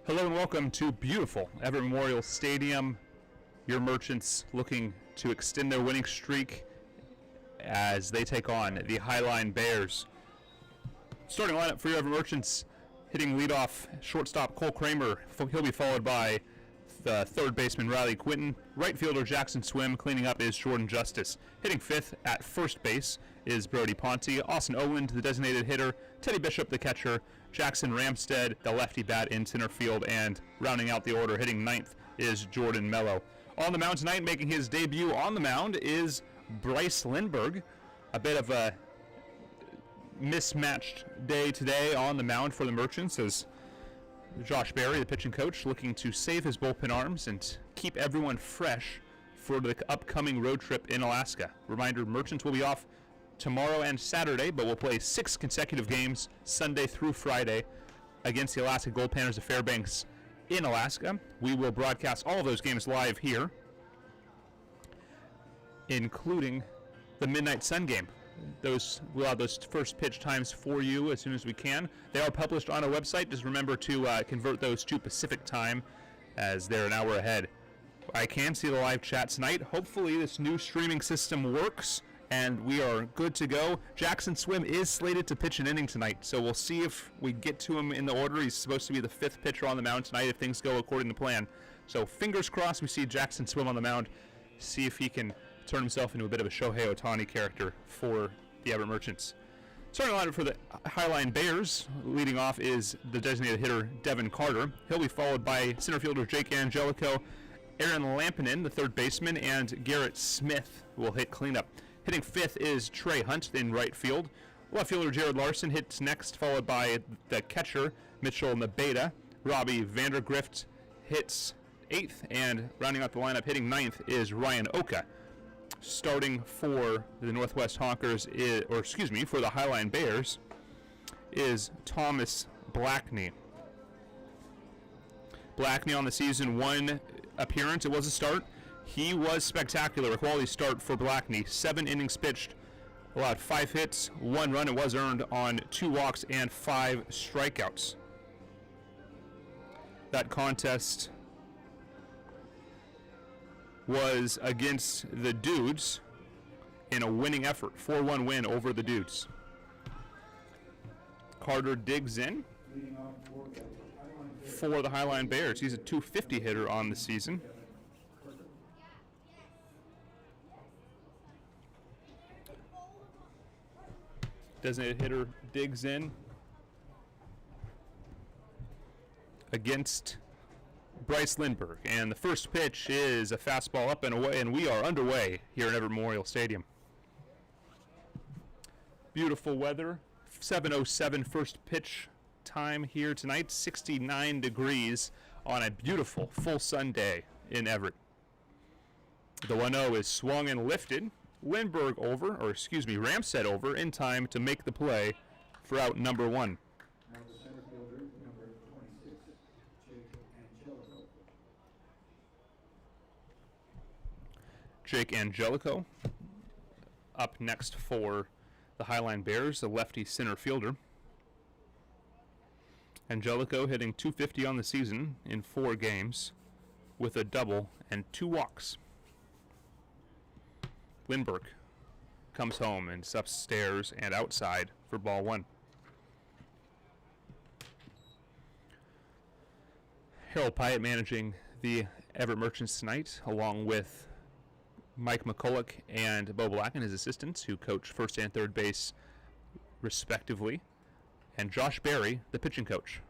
Hello and welcome to beautiful Everett Memorial Stadium. Your Merchants looking to extend their winning streak as they take on the Highline Bears. Starting lineup for your Everett Merchants, hitting leadoff shortstop Cole Kramer. He'll be followed by the third baseman Riley Quinton. Right fielder Jackson Swim. Cleaning up is Jordan Justice. Hitting fifth at first base is Brody Ponte. Austin Oland, the designated hitter. Teddy Bishop, the catcher. Jackson Ramstead, the lefty bat in center field. And rounding out the order, hitting ninth, is Jordan Mello. On the mound tonight, making his debut on the mound, is Bryce Lindbergh. A bit of a mismatched day today on the mound for the Merchants as Josh Berry, the pitching coach, looking to save his bullpen arms and keep everyone fresh for the upcoming road trip in Alaska. Reminder, Merchants will be off tomorrow and Saturday, but will play 6 consecutive games Sunday through Friday against the Alaska Gold Panthers of Fairbanks in Alaska. We will broadcast all of those games live here, including the Midnight Sun game. We'll have those first pitch times for you as soon as we can. They are published on our website. Just remember to convert those to Pacific time as they're an hour ahead. I can see the live chat tonight. Hopefully this new streaming system works and we are good to go. Jackson Swim is slated to pitch an inning tonight, so we'll see if we get to him in the order. He's supposed to be the 5th pitcher on the mound tonight if things go according to plan. So fingers crossed we see Jackson Swim on the mound, see if he can turn himself into a bit of a Shohei Ohtani character for the Everett Merchants. Starting lineup for the Highline Bears, leading off is the designated hitter Devin Carter. He'll be followed by center fielder Jake Angelico, Aaron Lampinen, the third baseman, and Garrett Smith will hit cleanup. Hitting fifth is Trey Hunt in right field. Left fielder Jared Larson hits next, followed by the catcher Mitchell Nabeda. Robbie Vandergrift hits 8th, and rounding out the lineup hitting 9th is Ryan Oka. Starting for the Northwest Honkers, for the Highline Bears, is Thomas Blackney. Blackney on the season, 1 appearance. It was a start. He was spectacular. A quality start for Blackney. 7 innings pitched, allowed 5 hits, 1 run. It was earned on 2 walks and 5 strikeouts. That contest was against the Dudes in a winning effort, 4-1 win over the Dudes. Carter digs in for the Highline Bears. He's a .250 hitter on the season. Designated hitter digs in against Bryce Lindbergh, and the first pitch is a fastball up and away, and we are underway here at Everett Memorial Stadium. Beautiful weather, 7:07 first pitch time here tonight, 69 degrees on a beautiful full sun day in Everett. The 1-0 is swung and lifted. Ramstead over in time to make the play for out number 1. Now the center fielder, number 26, Jake Angelico. Jake Angelico up next for the Highline Bears, the lefty center fielder. Angelico hitting .250 on the season in 4 games with a double and 2 walks. Lindbergh comes home and is upstairs and outside for ball 1. Harold Pyatt managing the Everett Merchants tonight, along with Mike McCulloch and Bo Blacken, his assistants, who coach first and third base respectively, and Josh Berry, the pitching coach.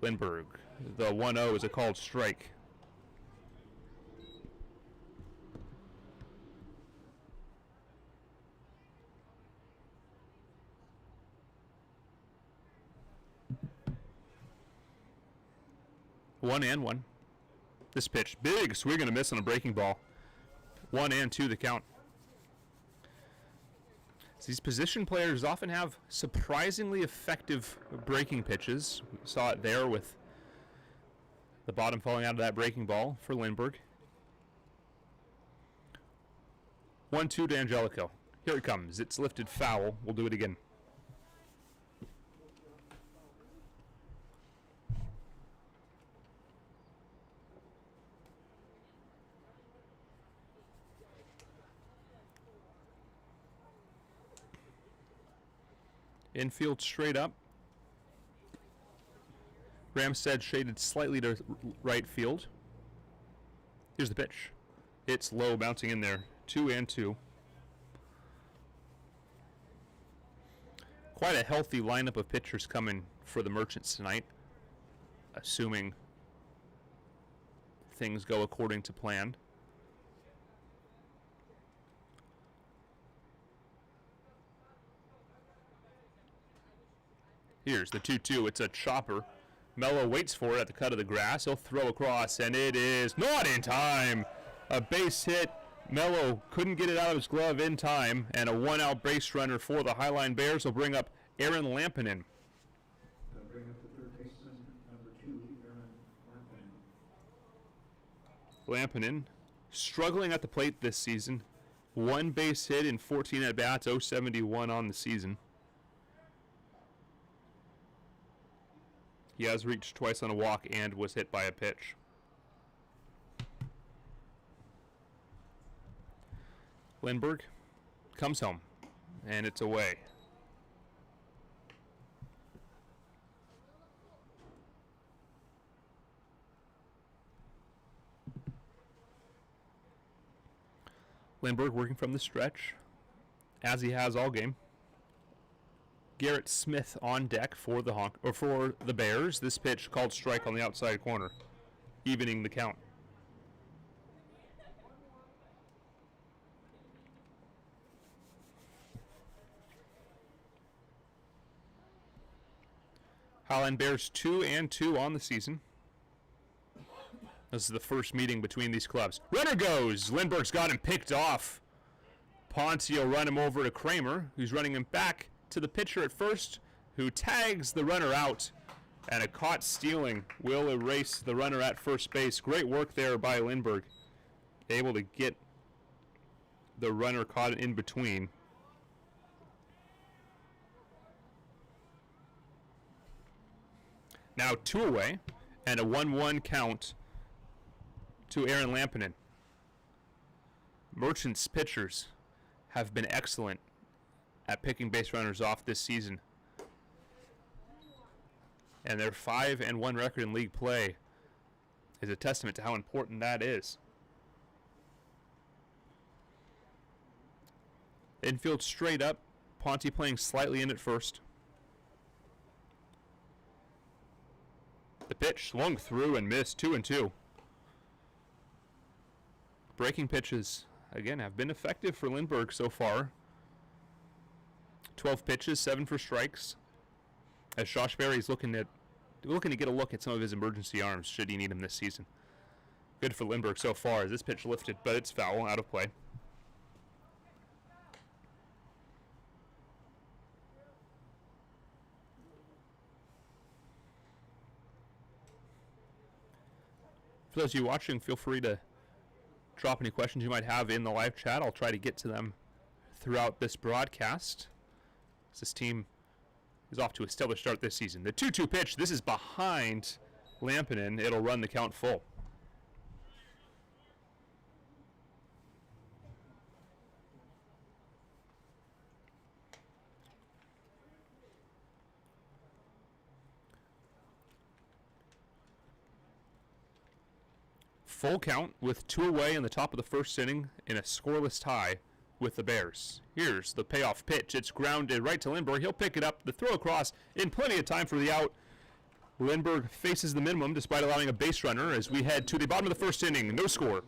Lindbergh, the 1-0 is a called strike. One and 1. This pitch, big swing and a miss on a breaking ball. 1-2 the count. These position players often have surprisingly effective breaking pitches. We saw it there with the bottom falling out of that breaking ball for Lindbergh. 1-2 to Angelico. Here it comes. It's lifted foul. We'll do it again. Infield straight up. Ramstead shaded slightly to right field. Here's the pitch. It's low, bouncing in there. 2-2. Quite a healthy lineup of pitchers coming for the Merchants tonight, assuming things go according to plan. Here's the 2-2. It's a chopper. Mello waits for it at the cut of the grass. He'll throw across, and it is not in time. A base hit. Mello couldn't get it out of his glove in time, and a one-out base runner for the Highline Bears will bring up Aaron Lampinen. They'll bring up the third baseman, number 2, Aaron Lampinen. Lampinen struggling at the plate this season. One base hit in 14 at-bats, 071 on the season. He has reached twice on a walk and was hit by a pitch. Lindbergh comes home, and it's away. Lindbergh working from the stretch, as he has all game. Garrett Smith on deck for the Bears. This pitch called strike on the outside corner, evening the count. Highline Bears 2-2 on the season. This is the first meeting between these clubs. Runner goes. Lindbergh's got him picked off. Ponte will run him over to Kramer, who's running him back to the pitcher at first, who tags the runner out. And a caught stealing will erase the runner at first base. Great work there by Lindbergh. Able to get the runner caught in between. Now 2 away, and a 1-1 count to Aaron Lampinen. Merchants pitchers have been excellent at picking base runners off this season. And their 5-1 record in league play is a testament to how important that is. Infield straight up, Ponte playing slightly in at first. The pitch swung through and missed. 2-2. Breaking pitches, again, have been effective for Lindbergh so far. 12 pitches, 7 for strikes. As Josh Berry's looking to get a look at some of his emergency arms should he need him this season. Good for Lindbergh so far as this pitch lifted, but it's foul, out of play. For those of you watching, feel free to drop any questions you might have in the live chat. I'll try to get to them throughout this broadcast. This team is off to a stellar start this season. The 2-2 pitch, this is behind Lampinen. It'll run the count full. Full count with 2 away in the top of the first inning in a scoreless tie with the Bears. Here's the payoff pitch. It's grounded right to Lindbergh. He'll pick it up, the throw across in plenty of time for the out. Lindbergh faces the minimum despite allowing a base runner as we head to the bottom of the first inning. No score.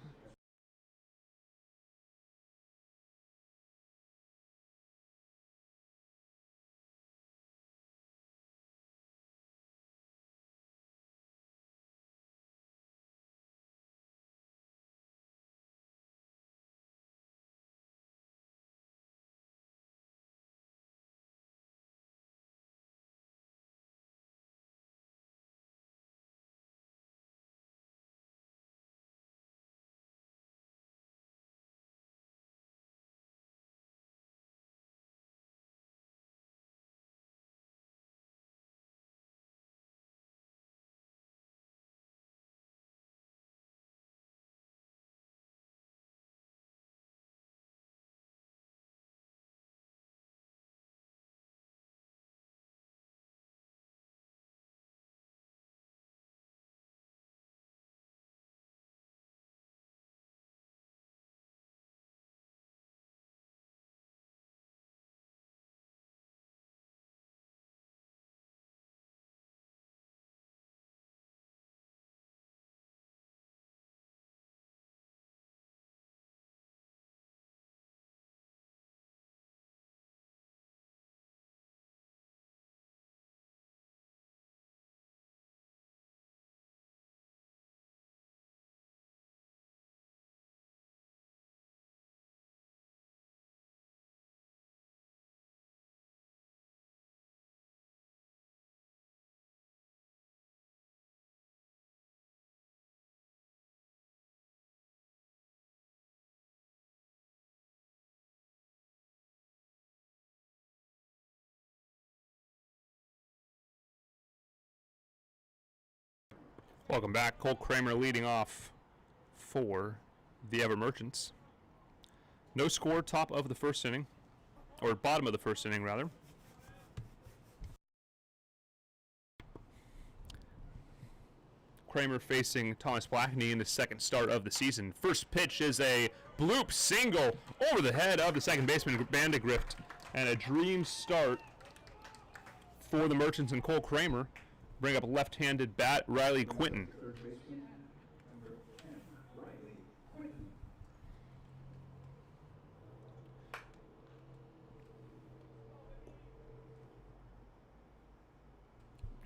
Welcome back. Cole Kramer leading off for the Everett Merchants. No score, top of the first inning, or bottom of the first inning, rather. Kramer facing Thomas Blackney in the second start of the season. First pitch is a bloop single over the head of the second baseman, Bandegrift, and a dream start for the Merchants and Cole Kramer. Bring up left-handed bat Riley Quinton. Third baseman, number 10, Riley Quinton.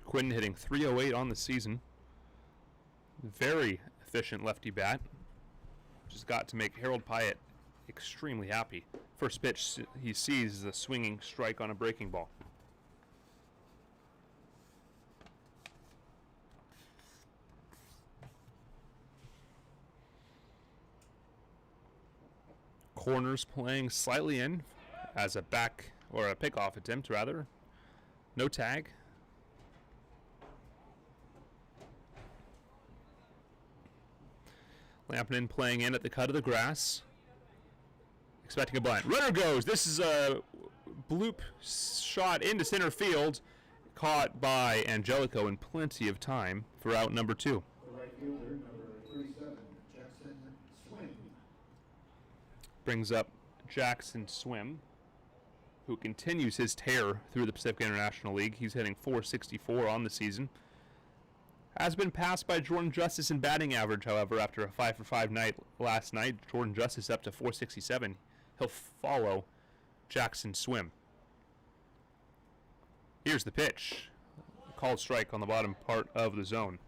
Quinton hitting .308 on the season. Very efficient lefty bat. Just got to make Harold Pyatt extremely happy. First pitch he sees is a swinging strike on a breaking ball. Corners playing slightly in as a back or a pickoff attempt rather. No tag. Lampinen playing in at the cut of the grass. Expecting a bunt. Runner goes. This is a bloop shot into center field. Caught by Angelico in plenty of time for out number 2. The right fielder, number 37, Jackson Swim. Brings up Jackson Swim, who continues his tear through the Pacific International League. He's hitting .464 on the season. Has been passed by Jordan Justice in batting average, however, after a 5-for-5 night last night. Jordan Justice up to .467. He'll follow Jackson Swim. Here's the pitch. Called strike on the bottom part of the zone.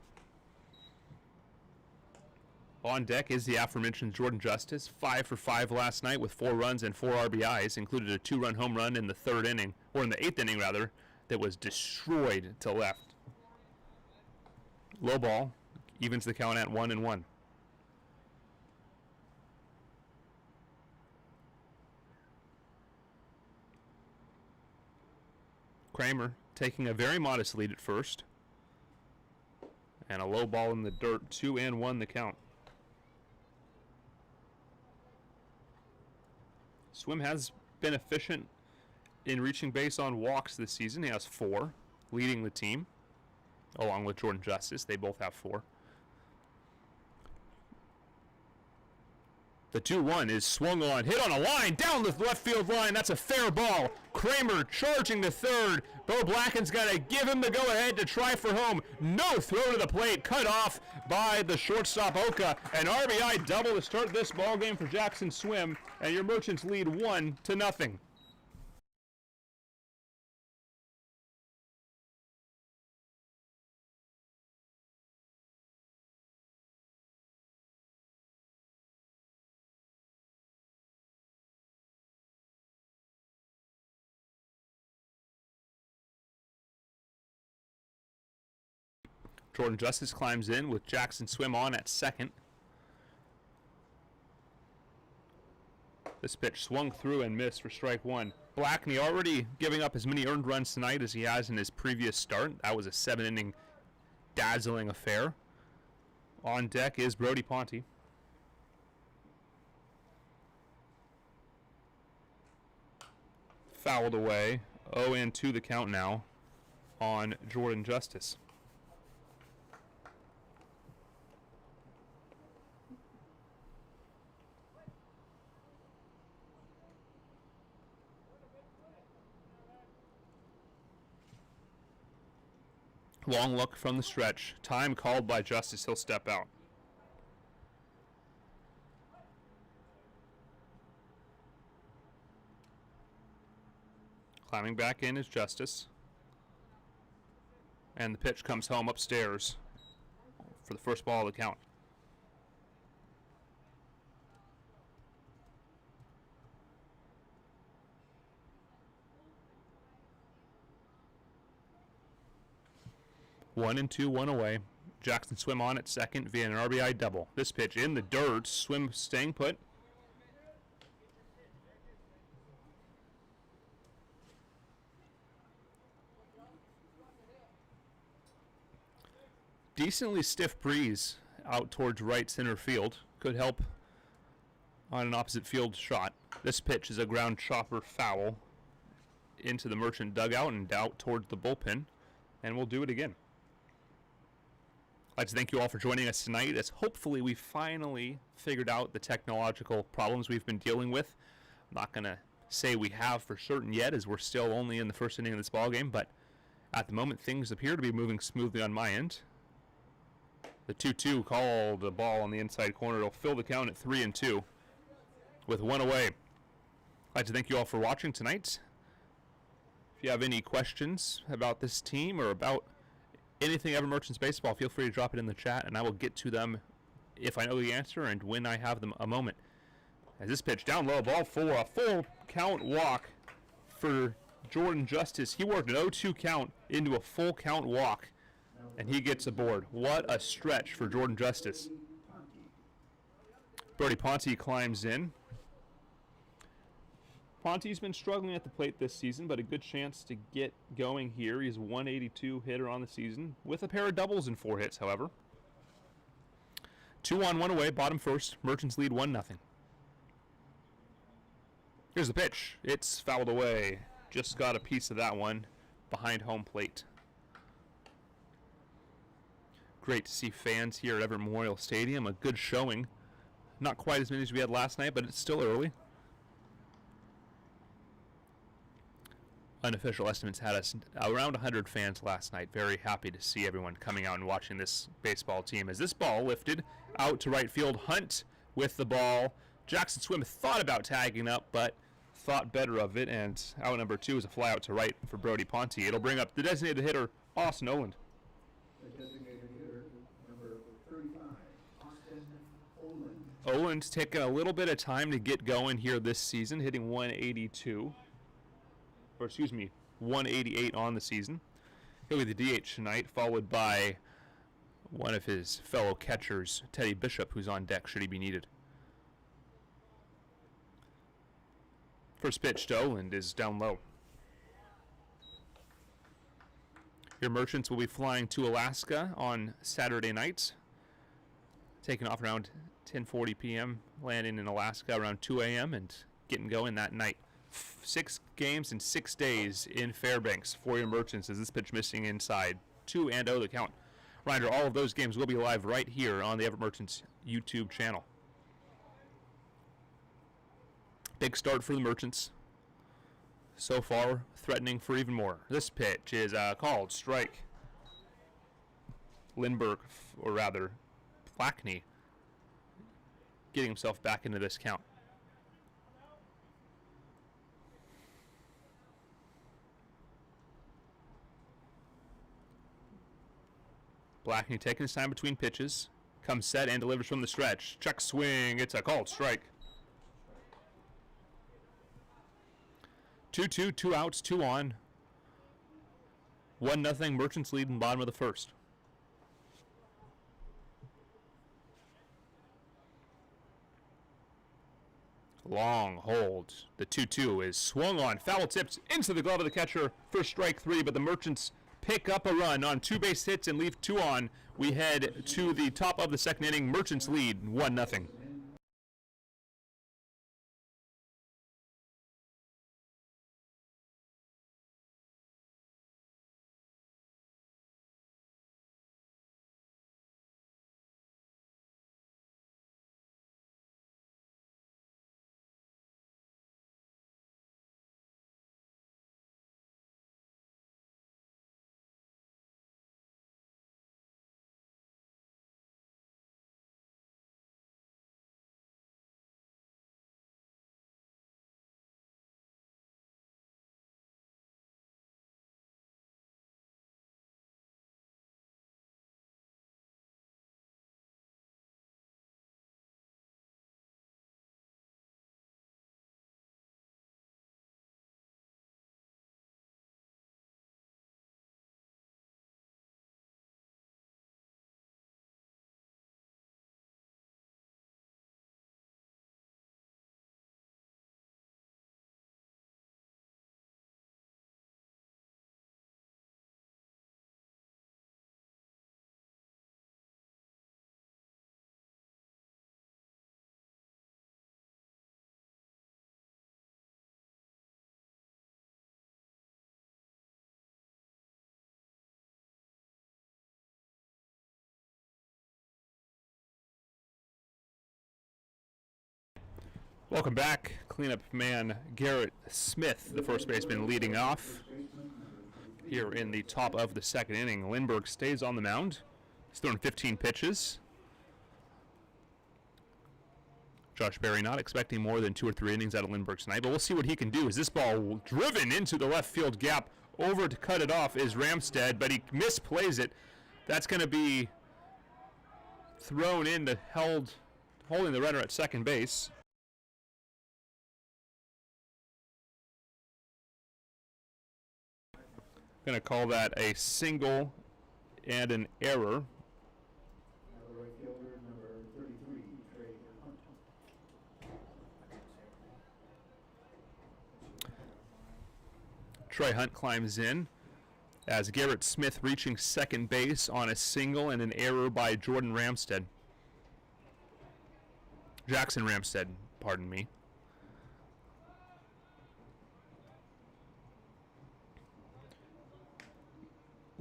On deck is the aforementioned Jordan Justice, 5-for-5 last night with 4 runs and 4 RBIs, included a 2-run home run in the 3rd inning, or in the 8th inning rather, that was destroyed to left. Low ball, evens the count at 1-1. Kramer taking a very modest lead at first. And a low ball in the dirt, 2-1 the count. Swim has been efficient in reaching base on walks this season. He has 4, leading the team, along with Jordan Justice. They both have 4. The 2-1 is swung on, hit on a line, down the left field line. That's a fair ball. Kramer charging to third. Bo Blacken's got to give him the go-ahead to try for home. No throw to the plate, cut off by the shortstop Oka. An RBI double to start this ball game for Jackson Swim, and your Merchants lead 1-0. Jordan Justice climbs in with Jackson Swim on at second. This pitch swung through and missed for strike 1. Blackney already giving up as many earned runs tonight as he has in his previous start. That was a 7-inning dazzling affair. On deck is Brody Ponte. Fouled away. 0-2 the count now on Jordan Justice. Long look from the stretch. Time called by Justice. He'll step out. Climbing back in is Justice. And the pitch comes home upstairs for the first ball of the count. One and two, one away. Jackson Swim on at second via an RBI double. This pitch in the dirt. Swim staying put. decently stiff breeze out towards right center field. Could help on an opposite field shot. This pitch is a ground chopper foul into the Merchant dugout and out towards the bullpen, and we'll do it again. I'd like to thank you all for joining us tonight, as hopefully we finally figured out the technological problems we've been dealing with. I'm not going to say we have for certain yet, as we're still only in the first inning of this ballgame, but at the moment things appear to be moving smoothly on my end. The 2-2 called a ball on the inside corner. It'll fill the count at 3-2 with one away. I'd like to thank you all for watching tonight. If you have any questions about this team or about anything Everett Merchants baseball, feel free to drop it in the chat, and I will get to them if I know the answer and when I have them a moment. As this pitch down low, ball for a full count walk for Jordan Justice. He worked an 0-2 count into a full count walk, and he gets aboard. What a stretch for Jordan Justice. Brody Ponte climbs in. Ponte's been struggling at the plate this season, but a good chance to get going here. He's a 182 hitter on the season, with a pair of doubles and 4 hits, however. 2 on, 1 away, bottom first. Merchants lead 1-0. Here's the pitch. It's fouled away. Just got a piece of that one behind home plate. Great to see fans here at Everett Memorial Stadium. A good showing. Not quite as many as we had last night, but it's still early. Unofficial estimates had us around 100 fans last night. Very happy to see everyone coming out and watching this baseball team. As this ball lifted out to right field, Hunt with the ball. Jackson Swim thought about tagging up, but thought better of it, and out number 2 is a fly out to right for Brody Ponte. It'll bring up the designated hitter, Austin Oland. The designated hitter, number 35, Austin Oland. Oland's taken a little bit of time to get going here this season, hitting 182. Or excuse me, 188 on the season. He'll be the DH tonight, followed by one of his fellow catchers, Teddy Bishop, who's on deck should he be needed. First pitch to Oland is down low. Your Merchants will be flying to Alaska on Saturday night, taking off around 10:40 p.m., landing in Alaska around 2 a.m. and getting going that night. 6 games in 6 days in Fairbanks for your Merchants, as this pitch missing inside. 2-0 the count. Reminder, all of those games will be live right here on the Everett Merchants YouTube channel. Big start for the Merchants. So far, threatening for even more. This pitch is called strike. Lindbergh, or rather, Blackney, getting himself back into this count. Blackney taking his time between pitches. Comes set and delivers from the stretch. Check swing. It's a called strike. 2-2, 2 outs, 2 on. 1-0 Merchants lead in bottom of the first. Long hold. The 2-2 is swung on. Foul tipped into the glove of the catcher for strike 3, but the Merchants pick up a run on 2 base hits and leave 2 on. We head to the top of the second inning. Merchants lead 1-0. Welcome back. Cleanup man Garrett Smith, the first baseman, leading off here in the top of the second inning. Lindbergh stays on the mound. He's thrown 15 pitches. Josh Berry not expecting more than 2 or 3 innings out of Lindbergh tonight, but we'll see what he can do. As this ball driven into the left field gap, over to cut it off is Ramstead, but he misplays it. That's going to be thrown into holding the runner at second base. Going to call that a single and an error. Right fielder, number 33, Trey Hunt. Trey Hunt climbs in as Garrett Smith reaching second base on a single and an error by Jackson Ramstead, pardon me.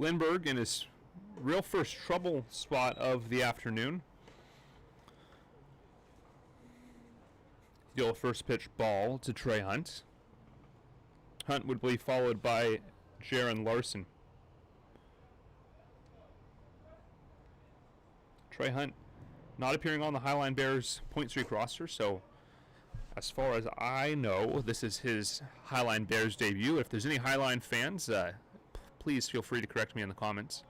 Lindbergh in his real first trouble spot of the afternoon. Deal a first pitch ball to Trey Hunt. Hunt would be followed by Jaron Larson. Trey Hunt not appearing on the Highline Bears point streak roster, so as far as I know, this is his Highline Bears debut. If there's any Highline fans, please feel free to correct me in the comments.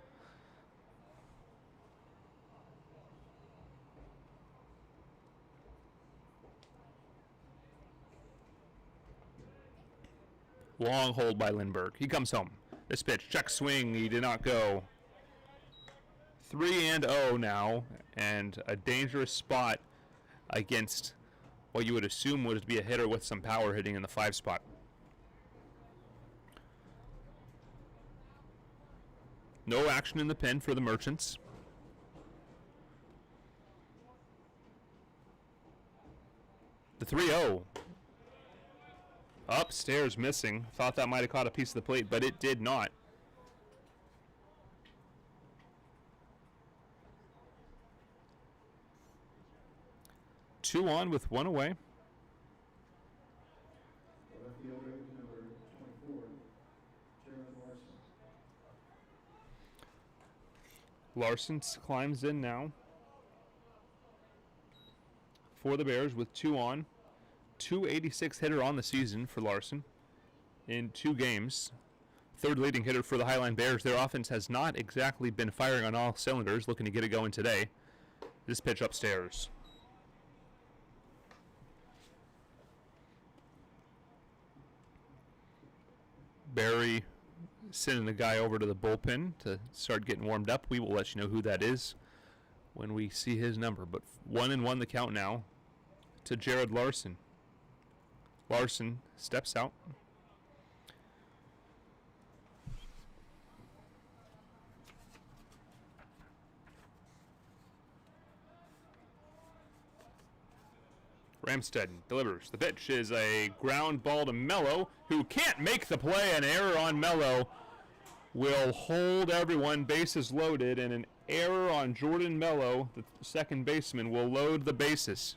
Long hold by Lindbergh. He comes home. This pitch, check swing, he did not go. 3-0 now, and a dangerous spot against what you would assume would be a hitter with some power hitting in the 5 spot. No action in the pen for the Merchants. The 3-0. Upstairs missing. Thought that might have caught a piece of the plate, but it did not. Two on with 1 away. Left fielder, number 24, Jaron Larson. Larson climbs in now for the Bears with 2 on. 286 hitter on the season for Larson in 2 games. Third leading hitter for the Highline Bears. Their offense has not exactly been firing on all cylinders, looking to get it going today. This pitch upstairs. Barry sending the guy over to the bullpen to start getting warmed up. We will let you know who that is when we see his number. But 1-1 the count now to Jared Larson. Larson steps out. Ramstead delivers. The pitch is a ground ball to Mello, who can't make the play. An error on Mello will hold everyone, bases loaded, and an error on Jordan Mello, the second baseman, will load the bases.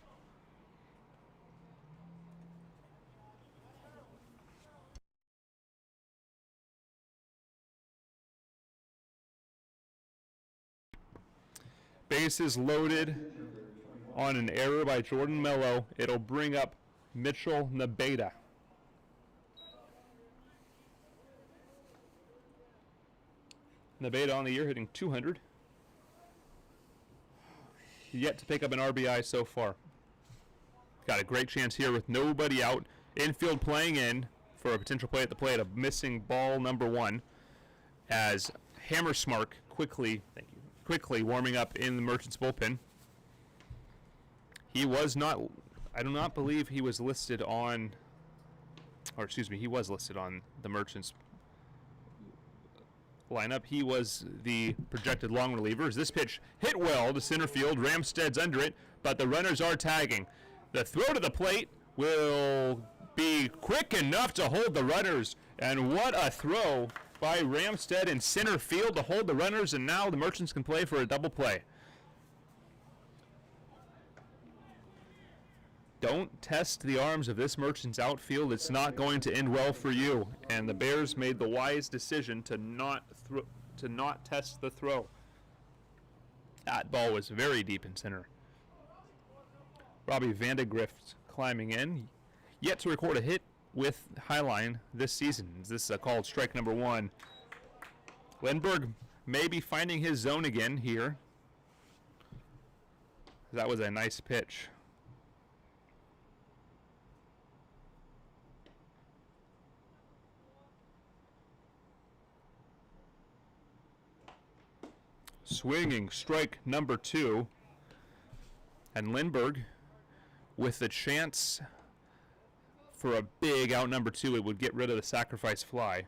Bases loaded on an error by Jordan Mello. It'll bring up Mitchell Nabeda. Nabeda on the year hitting 200. Yet to pick up an RBI so far. Got a great chance here with nobody out. Infield playing in for a potential play at the plate. A missing ball number 1 as Hammersmark quickly warming up in the Merchants bullpen. He was not, I do not believe he was listed on, or excuse me, he was listed on the Merchants lineup. He was the projected long reliever. As this pitch hit well to center field, Ramstead's under it, but the runners are tagging. The throw to the plate will be quick enough to hold the runners, and what a throw by Ramstead in center field to hold the runners, and now the Merchants can play for a double play. Don't test the arms of this Merchants outfield. It's not going to end well for you. And the Bears made the wise decision to not test the throw. That ball was very deep in center. Robbie Vandegrift climbing in, yet to record a hit with Highline this season. This is called strike number 1. Lindbergh may be finding his zone again here. That was a nice pitch. Swinging strike number 2. And Lindbergh with the chance for a big out number 2, it would get rid of the sacrifice fly.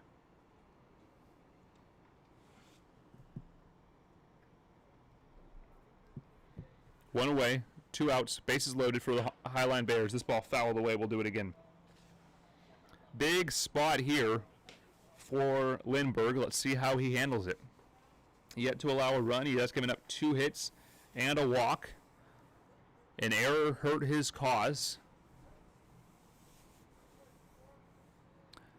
One away, 2 outs, bases loaded for the Highline Bears. This ball fouled away. We'll do it again. Big spot here for Lindbergh. Let's see how he handles it. Yet to allow a run. He has given up 2 hits and a walk. An error hurt his cause.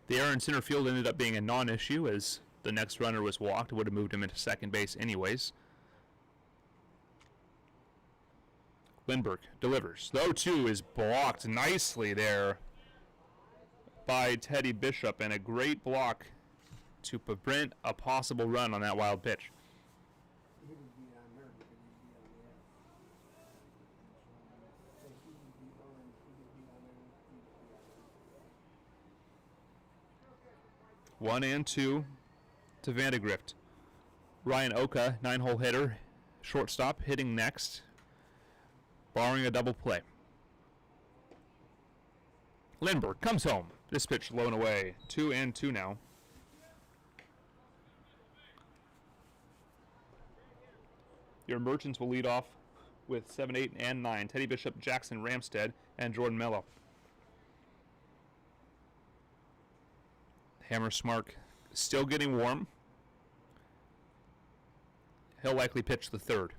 The error in center field ended up being a non-issue as the next runner was walked. It would have moved him into second base anyways. Lindbergh delivers. The 0-2 is blocked nicely there by Teddy Bishop, and a great block to prevent a possible run on that wild pitch. One and 2 to Vandegrift. Ryan Oka, 9-hole hitter, shortstop, hitting next, barring a double play. Lindbergh comes home. This pitch low and away. 2 and 2 now. Your Merchants will lead off with 7, 8, and 9. Teddy Bishop, Jackson Ramstead, and Jordan Mello. Hammer Smart still getting warm. He'll likely pitch the 3rd.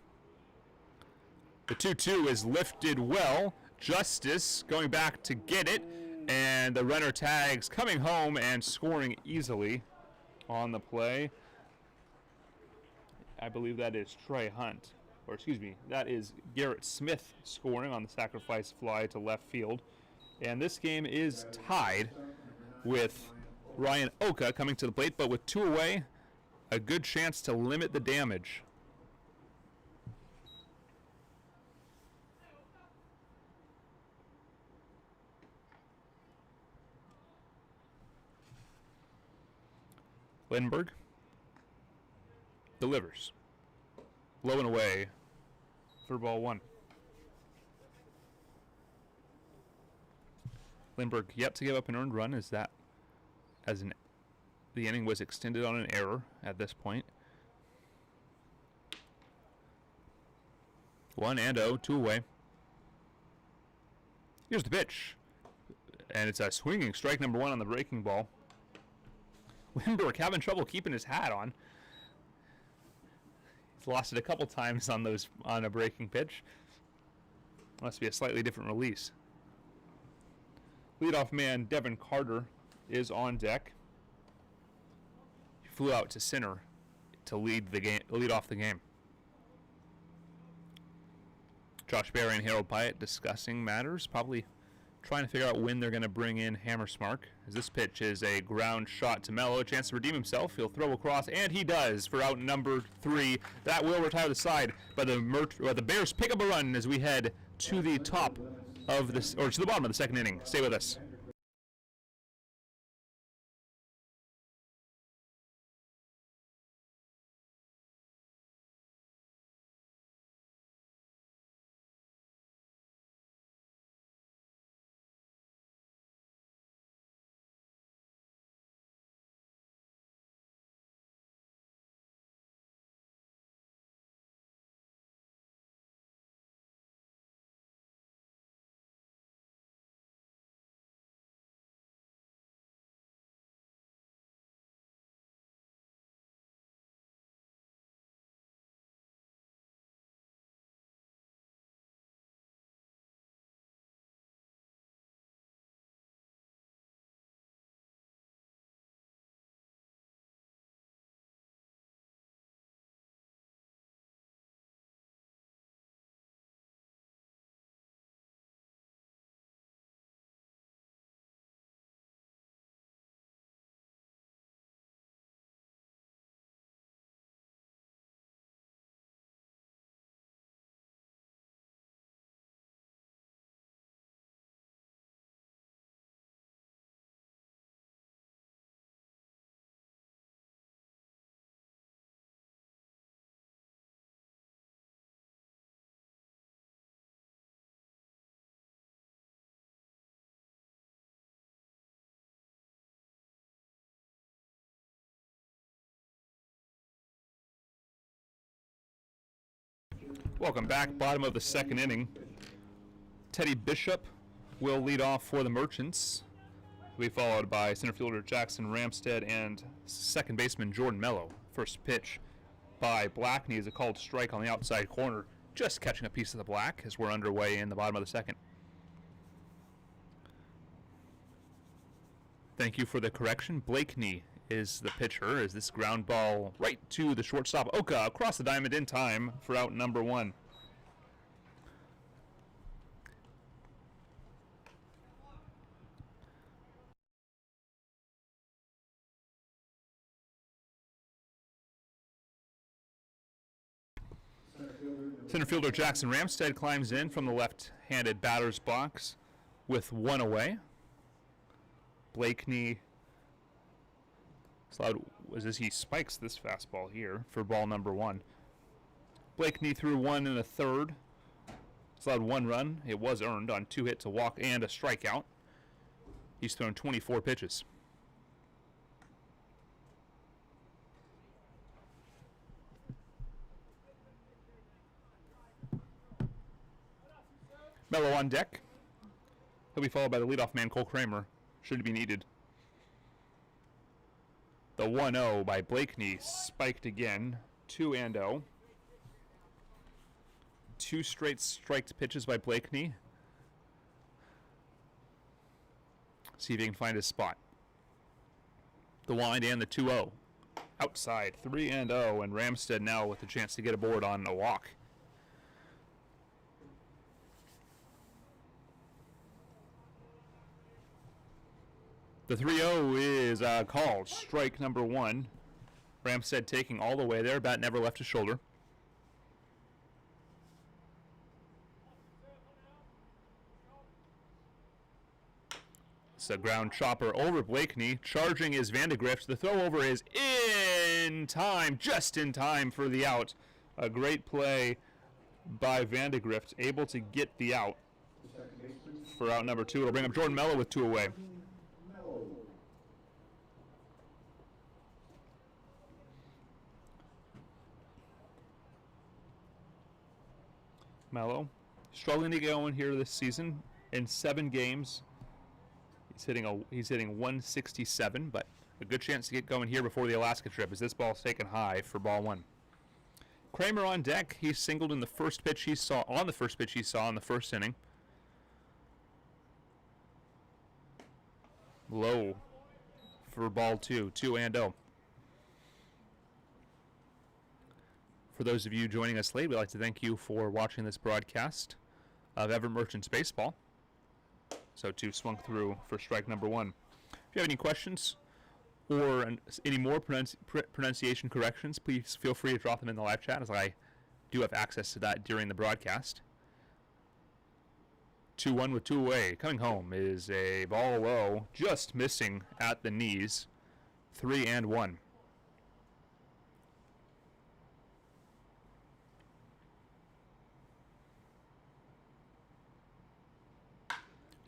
The 2-2 is lifted well. Justice going back to get it. And the runner tags coming home and scoring easily on the play. I believe that is Trey Hunt. Or excuse me, that is Garrett Smith scoring on the sacrifice fly to left field. And this game is tied with Ryan Oka coming to the plate, but with 2 away, a good chance to limit the damage. Lindbergh delivers. Low and away for ball 1. Lindbergh yet to give up an earned run the inning was extended on an error at this point. 1 and 0, 2 away. Here's the pitch. And it's a swinging strike number 1 on the breaking ball. Lindbergh having trouble keeping his hat on. He's lost it a couple times on a breaking pitch. Must be a slightly different release. Leadoff man Devin Carter is on deck. He flew out to center to lead off the game. Josh Berry and Harold Pyatt discussing matters, probably trying to figure out when they're going to bring in Hammersmark. As this pitch is a ground shot to Mello, a chance to redeem himself. He'll throw across, and he does for out number 3. That will retire the side, but the Bears pick up a run as we head to the top of this, or to the bottom of the 2nd inning. Stay with us. Welcome back. Bottom of the second inning. Teddy Bishop will lead off for the Merchants. He'll be followed by center fielder Jackson Ramstead and second baseman Jordan Mello. First pitch by Blackney is a called strike on the outside corner, just catching a piece of the black as we're underway in the bottom of the second. Thank you for the correction. Blakeney is the pitcher as this ground ball right to the shortstop. Oka across the diamond in time for out number one. Center fielder Jackson Ramstead climbs in from the left-handed batter's box with one away. Blakeney as he spikes this fastball here for ball number one. Blakeney threw one and a third. He's allowed one run. It was earned on 2 hits, a walk, and a strikeout. He's thrown 24 pitches. Mello on deck. He'll be followed by the leadoff man, Cole Kramer, should it be needed. The 1-0 by Blakeney spiked again. 2-0. 2 straight striked pitches by Blakeney. See if he can find his spot. The wind and the 2-0. Outside, 3-0, and Ramstead now with the chance to get aboard on a walk. The 3-0 is called strike number one. Ramstead taking all the way there. Bat never left his shoulder. It's a ground chopper over Blakeney. Charging is Vandegrift. The throw over is in time, just in time for the out. A great play by Vandegrift, able to get the out for out number two. It'll bring up Jordan Mello with 2 away. Mello struggling to get going here this season. In 7 games, he's hitting 167, but a good chance to get going here before the Alaska trip as this ball's taken high for ball one. Kramer on deck. He singled in the first pitch he saw in the first inning. Low for ball 2, 2-0. For those of you joining us late, we'd like to thank you for watching this broadcast of Everett Merchants Baseball. So 2 swung through for strike number one. If you have any questions or any more pronunciation corrections, please feel free to drop them in the live chat, as I do have access to that during the broadcast. 2-1 with 2 away. Coming home is a ball low, just missing at the knees. 3-1.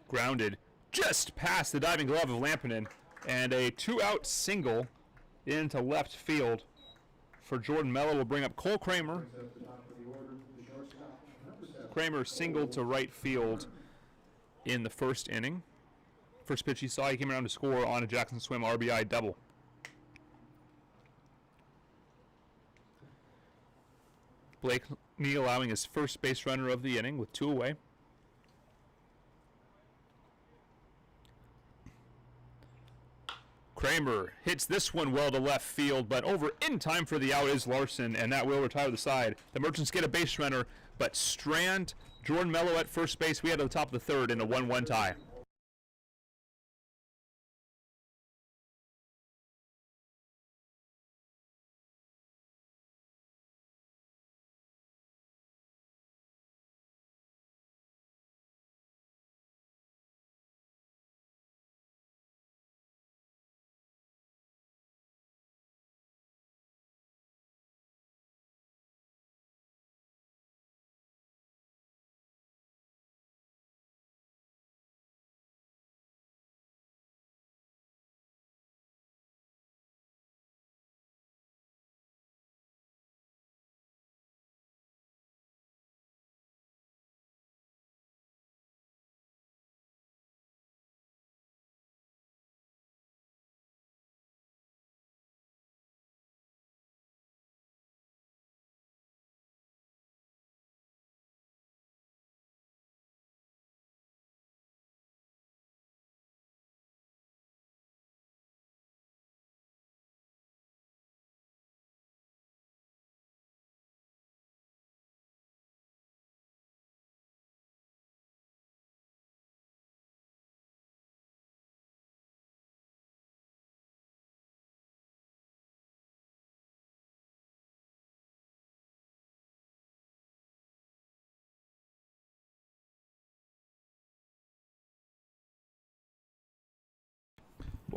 Grounded just past the diving glove of Lampinen, and a 2-out single into left field for Jordan Mello will bring up Cole Kramer. Kramer singled to right field in the first inning. First pitch he saw, he came around to score on a Jackson Swim RBI double. Blakeney allowing his first base runner of the inning with 2 away. Kramer hits this one well to left field, but over in time for the out is Larson, and that will retire the side. The Merchants get a base runner, but Strand, Jordan Mello at first base. We head to the top of the third in a 1-1 tie.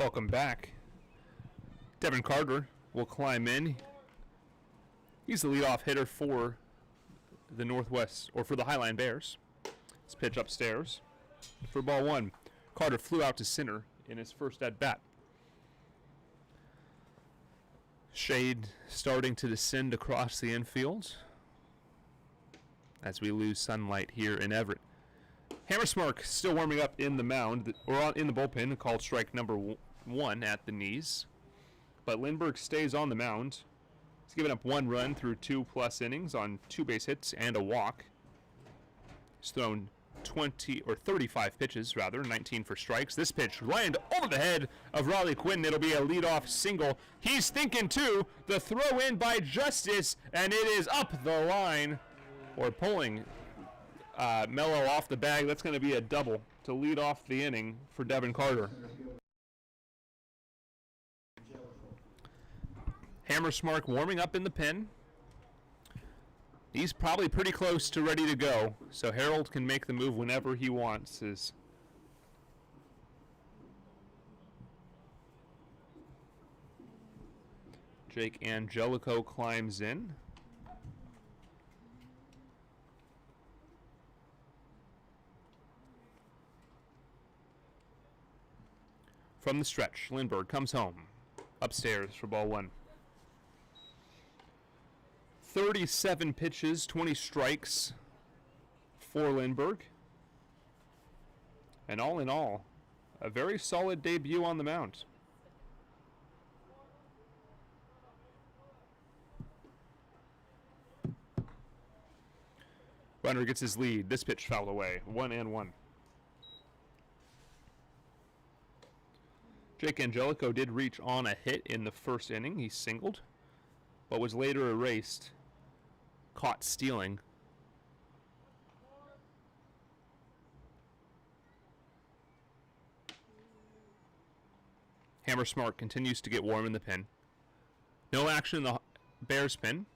Welcome back. Devin Carter will climb in. He's the leadoff hitter for the Northwest, or for the Highline Bears. Let's pitch upstairs for ball one. Carter flew out to center in his first at bat. Shade starting to descend across the infield as we lose sunlight here in Everett. Hammersmark still warming up in the mound, or in the bullpen, called strike number one at the knees. But Lindbergh stays on the mound. He's given up 1 run through 2+ innings on 2 base hits and a walk. He's thrown 35 pitches, 19 for strikes. This pitch lined over the head of Raleigh Quinn. It'll be a leadoff single. He's thinking too. The throw in by Justice, and it is up the line, or pulling Mello off the bag. That's going to be a double to lead off the inning for Devin Carter. Hammersmark warming up in the pen. He's probably pretty close to ready to go, so Harold can make the move whenever he wants. Jake Angelico climbs in. From the stretch, Lindbergh comes home. Upstairs for ball one. 37 pitches, 20 strikes for Lindbergh. And all in all, a very solid debut on the mound. Runner gets his lead. This pitch fouled away. 1-1. Jake Angelico did reach on a hit in the first inning. He singled, but was later erased. Caught stealing. Hammersmark continues to get warm in the pen. No action in the Bears pen.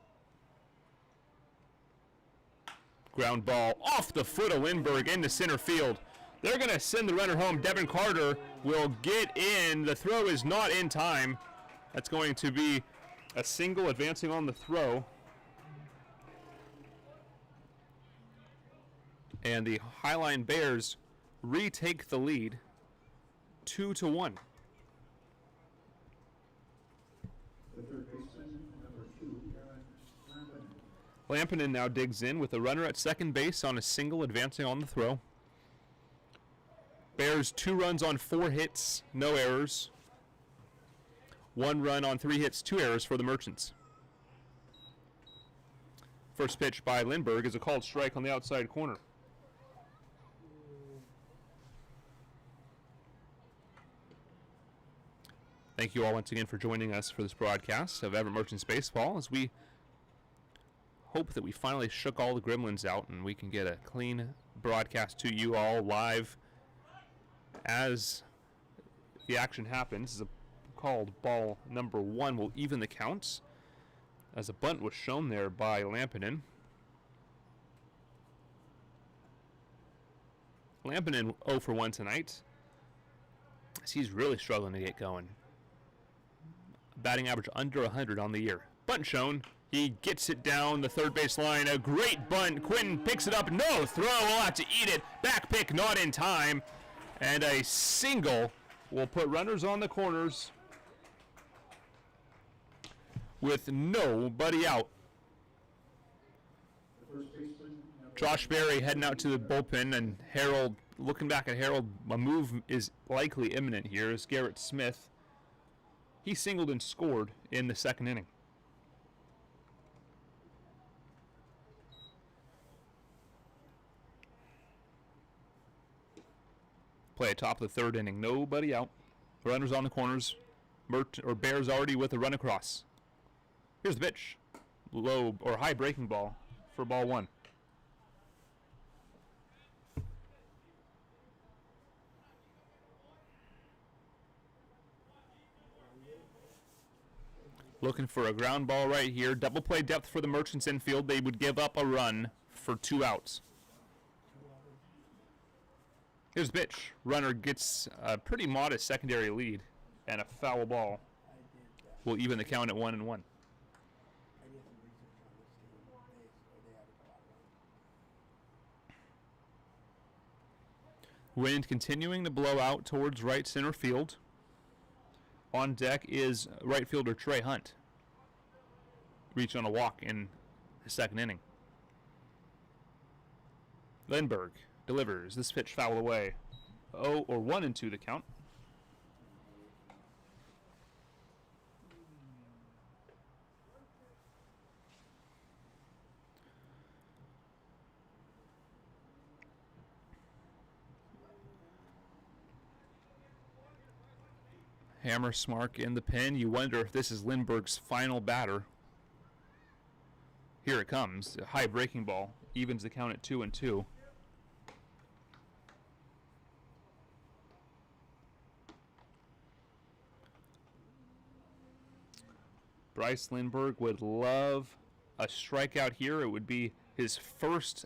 Ground ball off the foot of Lindbergh into center field. They're going to send the runner home. Devin Carter will get in. The throw is not in time. That's going to be a single advancing on the throw. And the Highline Bears retake the lead 2-1. The third baseman, number 2, Lampinen now digs in with a runner at second base on a single advancing on the throw. Bears 2 runs on 4 hits, no errors. 1 run on 3 hits, 2 errors for the Merchants. First pitch by Lindbergh is a called strike on the outside corner. Thank you all once again for joining us for this broadcast of Everett Merchants Baseball, as we hope that we finally shook all the gremlins out and we can get a clean broadcast to you all live as the action happens. This is a called ball number 1 will even the counts, as a bunt was shown there by Lampinen. Lampinen 0 for 1 tonight, as he's really struggling to get going. Batting average under 100 on the year. Bunt shown. He gets it down the third base line. A great bunt. Quinn picks it up. No throw. We'll have to eat it. Back pick not in time. And a single will put runners on the corners with nobody out. the first baseman, number Josh Berry heading out to the bullpen, and Harold, looking back at Harold, a move is likely imminent here as Garrett Smith, he singled and scored in the second inning. Play at top of the third inning. Nobody out. Runners on the corners. Bears already with a run across. Here's the pitch. Low or high breaking ball for ball 1. Looking for a ground ball right here. Double play depth for the Merchants infield. They would give up a run for 2 outs. Here's the pitch. Runner gets a pretty modest secondary lead. and a foul ball will even the count at 1-1. I did some research on this team. They average a lot of runs. Wind continuing to blow out towards right center field. On deck is right fielder Trey Hunt. Reached on a walk in the second inning. Lindbergh delivers. This pitch fouled away. 1-2 the count. Hammersmark in the pen. You wonder if this is Lindbergh's final batter. Here it comes. A high breaking ball. Evens the count at 2-2. Bryce Lindbergh would love a strikeout here. It would be his first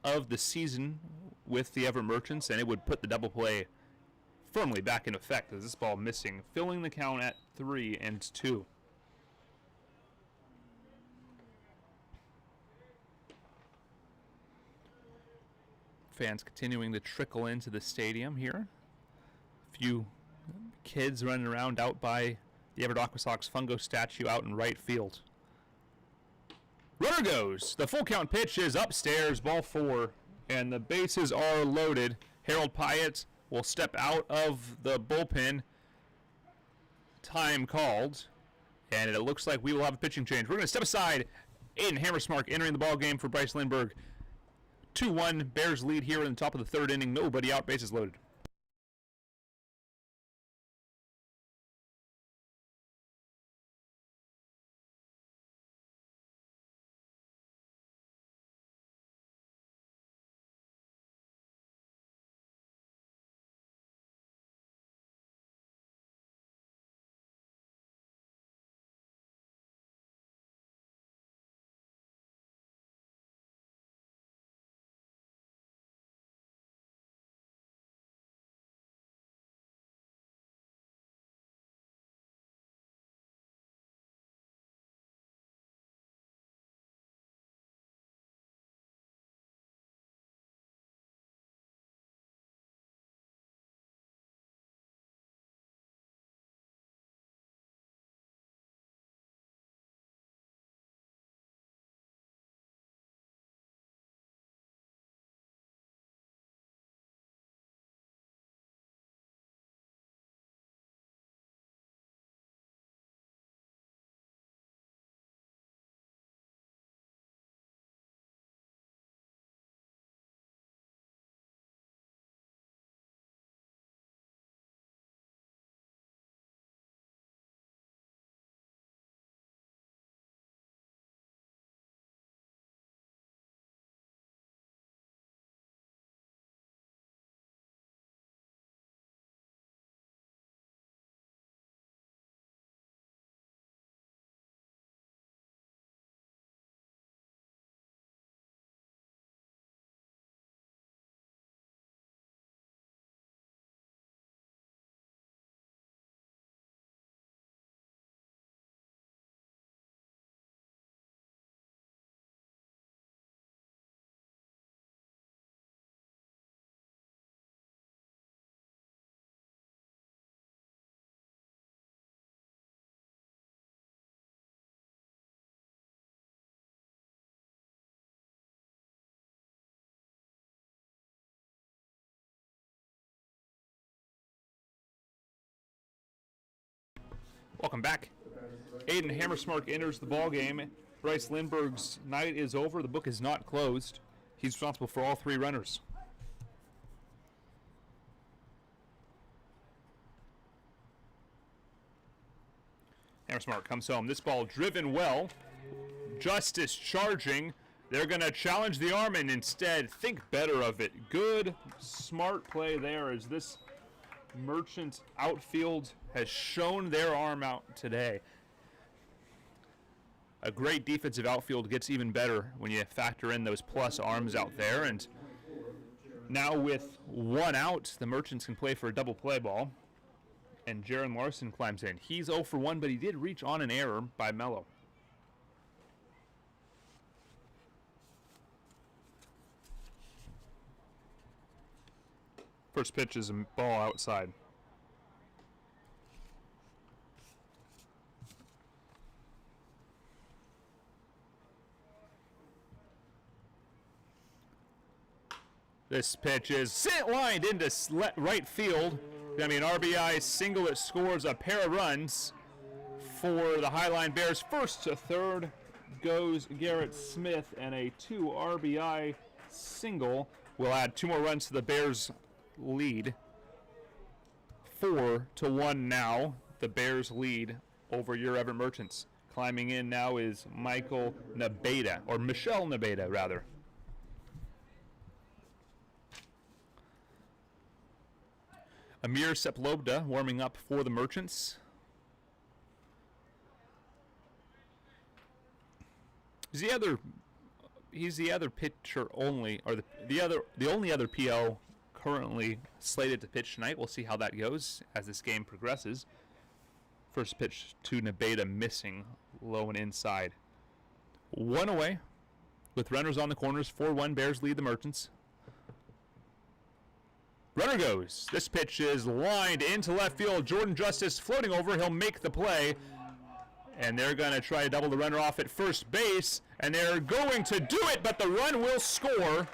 of the season with the Everett Merchants, and it would put the double play firmly back in effect as this ball missing, filling the count at 3-2. Fans continuing to trickle into the stadium here. A few kids running around out by the Everett Aquasox fungo statue out in right field. Runner goes. The full count pitch is upstairs, ball 4, and the bases are loaded. Harold Pyatt will step out of the bullpen. Time called, and it looks like we will have a pitching change. We're going to step aside. Aiden Hammersmark entering the ball game for Bryce Lindbergh. 2-1, Bears lead here in the top of the third inning. Nobody out, bases loaded. Welcome back. Aiden Hammersmark enters the ball game. Bryce Lindbergh's night is over. The book is not closed. He's responsible for all 3 runners. Hammersmark comes home. This ball driven well. Justice charging. They're going to challenge the arm and instead think better of it. Good, smart play there as this Merchant outfield has shown their arm out today. A great defensive outfield gets even better when you factor in those plus arms out there. And now with 1 out, the Merchants can play for a double play ball. and Jaron Larson climbs in. He's 0 for 1, but he did reach on an error by Mello. First pitch is a ball outside. This pitch is lined into right field. Gonna be an RBI single that scores a pair of runs for the Highline Bears. First to third goes Garrett Smith, and a 2 RBI single will add 2 more runs to the Bears' lead. 4-1 now. The Bears lead over your Everett Merchants. Climbing in now is Michael Nabeda, or Michelle Nabeda, rather. Amir Seplobda warming up for the Merchants. He's the other pitcher only, or the only other PL currently slated to pitch tonight. We'll see how that goes as this game progresses. First pitch to Nabeda missing, low and inside. 1 away with runners on the corners. 4-1 Bears lead the Merchants. Runner goes. This pitch is lined into left field. Jordan Justice floating over. He'll make the play. And they're going to try to double the runner off at first base. And they're going to do it, but the run will score.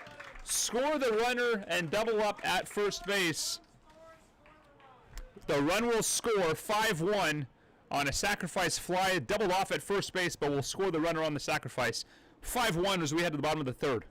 Score the runner and double up at first base. The run will score 5-1 on a sacrifice fly. Doubled off at first base, but will score the runner on the sacrifice. 5-1 as we head to the bottom of the third.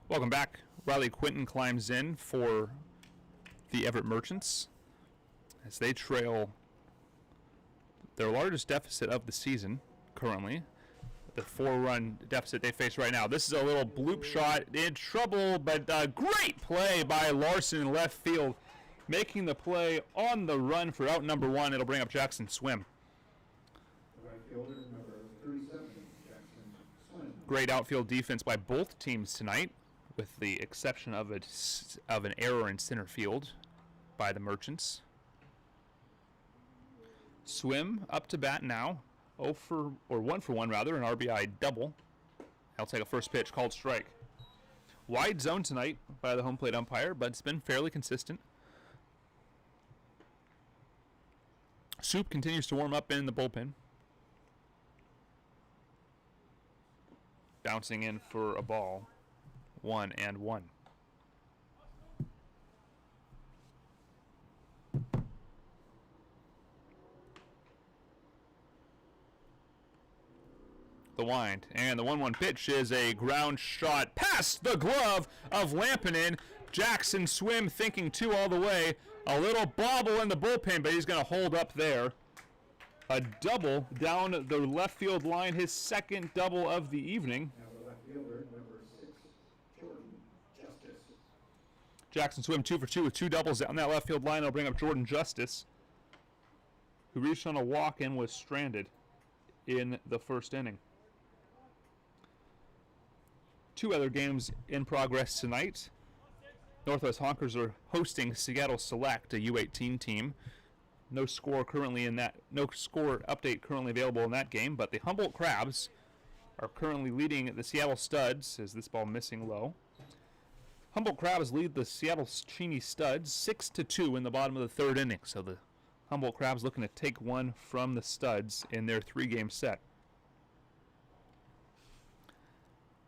Welcome back. Riley Quinton climbs in for the Everett Merchants as they trail their largest deficit of the season currently, the 4-run deficit they face right now. This is a little bloop shot in trouble, but great play by Larson in left field, making the play on the run for out number 1. It'll bring up Jackson Swim. Right fielder, number 37, Jackson Swim. Great outfield defense by both teams tonight, with the exception of an error in center field by the Merchants. Swim up to bat now, 1 for 1 rather, an RBI double. I'll take a first pitch called strike. Wide zone tonight by the home plate umpire, but it's been fairly consistent. Soup continues to warm up in the bullpen. Bouncing in for a ball. 1-1. The wind, and the 1-1 pitch is a ground shot past the glove of Lampinen. Jackson Swim thinking 2 all the way. A little bobble in the bullpen, but he's going to hold up there. A double down the left field line, his second double of the evening. Now the left fielder, number 6, Jordan Justice. Jackson Swim 2 for 2 with 2 doubles down that left field line. I'll bring up Jordan Justice, who reached on a walk and was stranded in the first inning. 2 other games in progress tonight. Northwest Honkers are hosting Seattle Select, a U18 team. No score update currently available in that game, but the Humboldt Crabs are currently leading the Seattle Studs. Is this ball missing low? Humboldt Crabs lead the Seattle Cheney Studs 6-2 in the bottom of the 3rd inning. So the Humboldt Crabs looking to take one from the Studs in their 3-game set.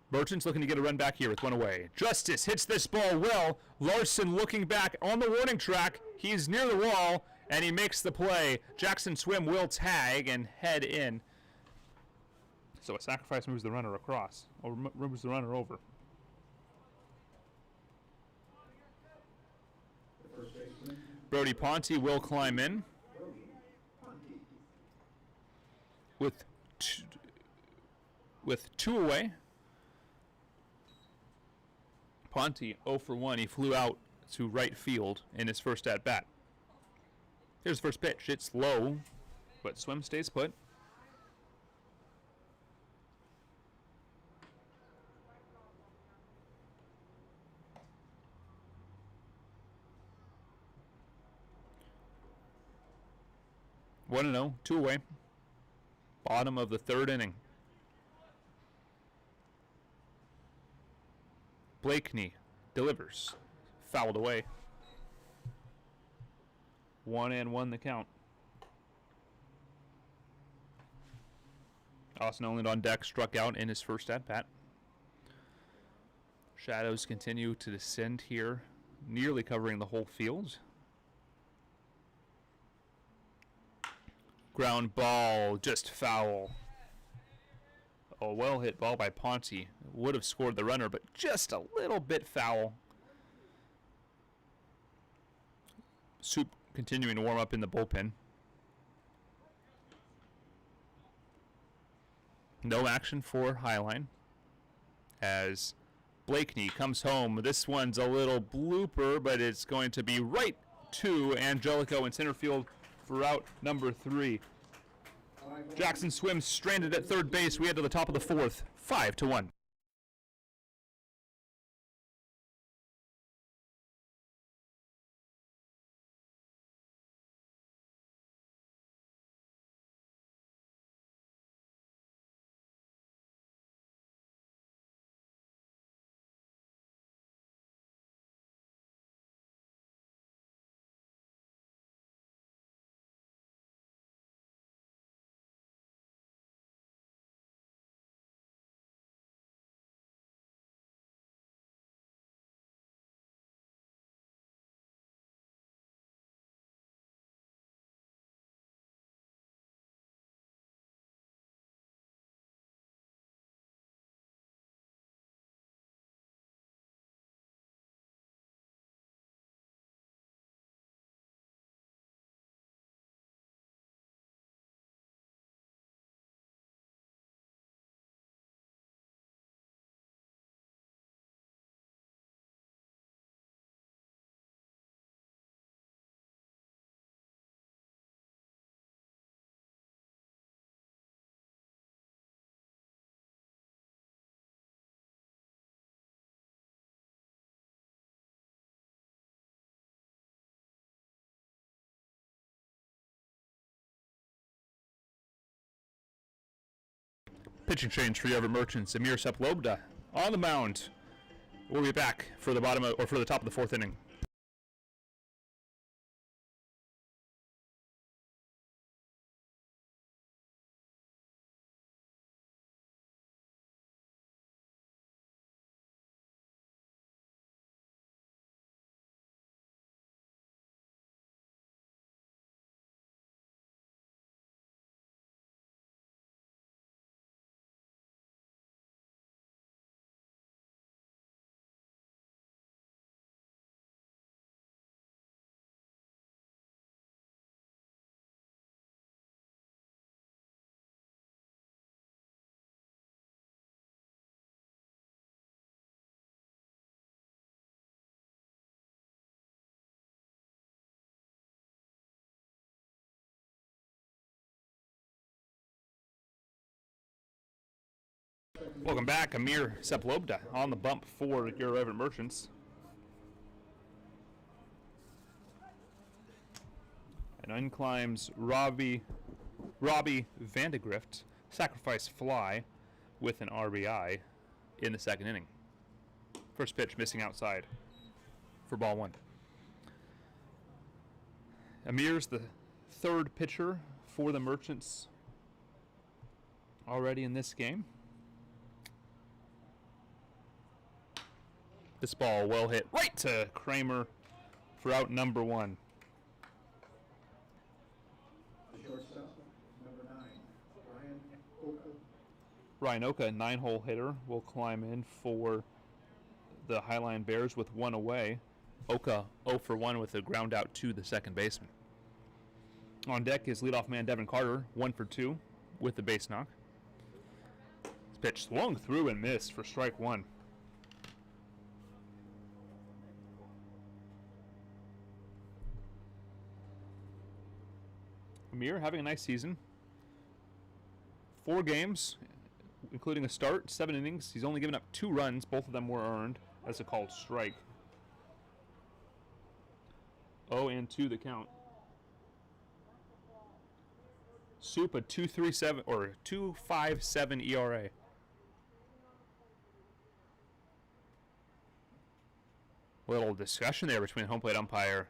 Merchants looking to get a run back here with 1 away. Justice hits this ball well. Larson looking back on the warning track. He's near the wall, and he makes the play. Jackson Swim will tag and head in. So a sacrifice moves the runner across, or moves the runner over. Brody Ponte will climb in with 2 away. Ponte 0 for 1. He flew out to right field in his first at bat. Here's the first pitch. It's low, but Swim stays put. One 1-0, 2 away. Bottom of the 3rd inning. Blakeney delivers. Fouled away. 1-1 the count. Austin Oland on deck, struck out in his first at-bat. Shadows continue to descend here, nearly covering the whole field. Ground ball, just foul. A well-hit ball by Ponte. Would have scored the runner, but just a little bit foul. Soup continuing to warm up in the bullpen. No action for Highline as Blakeney comes home. This one's a little blooper, but it's going to be right to Angelico in center field for out number 3. Jackson Swim stranded at 3rd base. We head to the top of the 4th, 5-1. Pitching change for the Everett Merchants. Amir Seplobda on the mound. We'll be back for the top of the 4th inning. Welcome back, Amir Seplobda on the bump for your Everett Merchants. And in climbs Robbie Vandegrift, sacrifice fly with an RBI in the second inning. First pitch missing outside for ball one. Amir's the third pitcher for the Merchants already in this game. This ball well hit right to Kramer for out number one. Shortstop, number 9, Ryan Oka. Ryan Oka, 9-hole hitter, will climb in for the Highline Bears with one away. Oka 0 for 1 with a ground out to the second baseman. On deck is leadoff man Devin Carter, 1 for 2 with the base knock. This pitch swung through and missed for strike one. Amir having a nice season. 4 games, including a start, 7 innings. He's only given up 2 runs. Both of them were earned as a called strike. 0-2 the count. Soup a 2.37 or 2.57 ERA. Little discussion there between home plate umpire.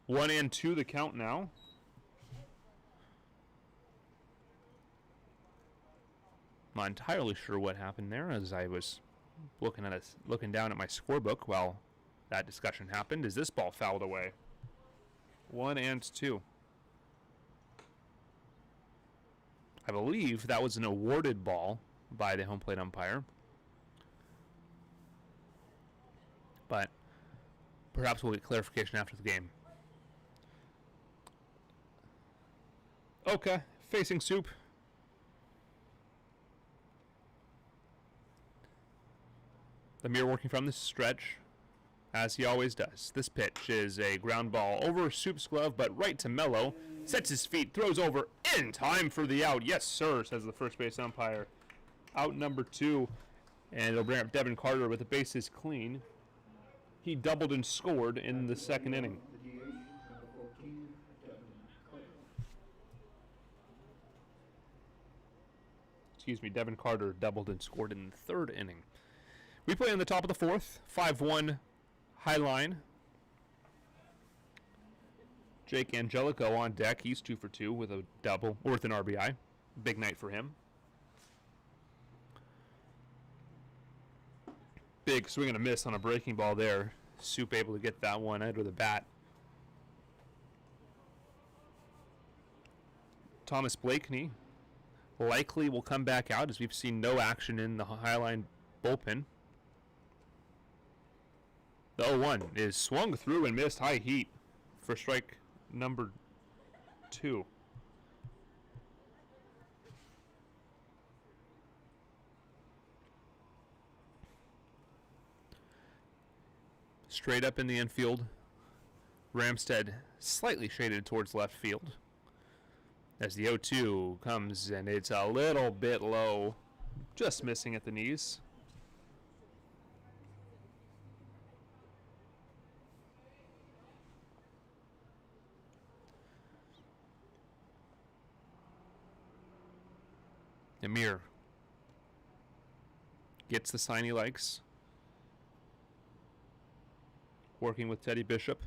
1-2 the count now. Not entirely sure what happened there, as I was looking down at my scorebook while that discussion happened. Is this ball fouled away? 1-2. I believe that was an awarded ball by the home plate umpire, but perhaps we'll get clarification after the game. Okay, facing Soup. Amir working from the stretch, as he always does. This pitch is a ground ball over Soup's glove, but right to Mello. Sets his feet, throws over in time for the out. Yes, sir, says the first base umpire. Out number 2, and it'll bring up Devin Carter with the bases clean. He doubled and scored in the second inning. The DH, number 14, Devin Carter. Excuse me, Devin Carter doubled and scored in the third inning. We play in the top of the fourth, 5-1 Highline. Jake Angelico on deck. He's 2 for 2 with a double, or with an RBI. Big night for him. Big swing and a miss on a breaking ball there. Soup able to get that one under the bat. Thomas Blakeney likely will come back out, as we've seen no action in the Highline bullpen. The 0-1 is swung through and missed, high heat for strike number 2. Straight up in the infield. Ramstead slightly shaded towards left field. As the 0-2 comes, and it's a little bit low, just missing at the knees. Amir gets the sign he likes. Working with Teddy Bishop.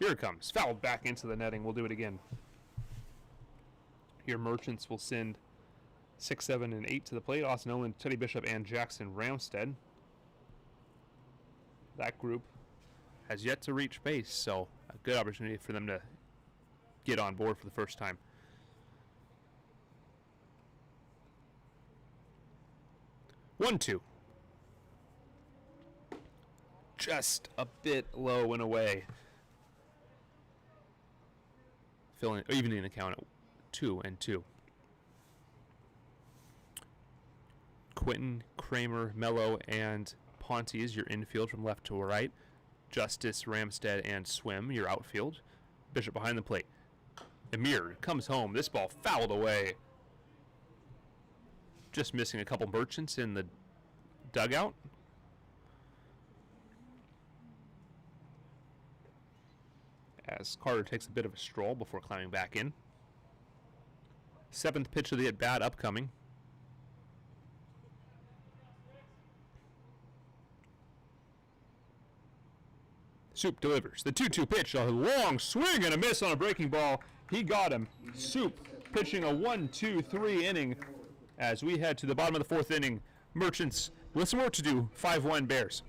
Here it comes. Fouled back into the netting. We'll do it again. Here Merchants will send 6, 7, and 8 to the plate. Austin Olin, Teddy Bishop, and Jackson Ramstead. That group has yet to reach base, so a good opportunity for them to get on board for the first time. One, 2. Just a bit low and away. Evening the count at 2-2. Quentin, Kramer, Mello, and Ponte is your infield from left to right. Justice, Ramstead, and Swim, your outfield. Bishop behind the plate. Amir comes home. This ball fouled away just missing a couple merchants in the dugout. As Carter takes a bit of a stroll before climbing back in. 7th pitch of the at-bat upcoming. Soup delivers. The 2-2 pitch, a long swing and a miss on a breaking ball. He got him. Soup pitching a 1-2-3 inning as we head to the bottom of the 4th inning. Merchants with some work to do. 5-1 Bears.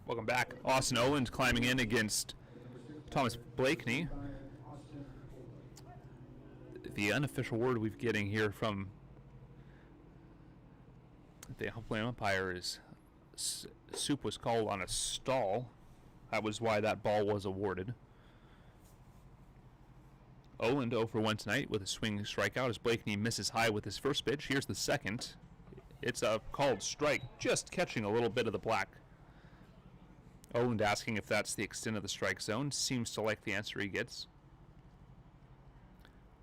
Welcome back. Austin Owens climbing in against Thomas Blakeney. The unofficial word we're getting here from the playing umpire is Soup was called on a stall. That was why that ball was awarded. Oland 0 for 1 tonight with a swing strikeout as Blakeney misses high with his first pitch. Here's the second. It's a called strike, just catching a little bit of the black. Oland asking if that's the extent of the strike zone. Seems to like the answer he gets.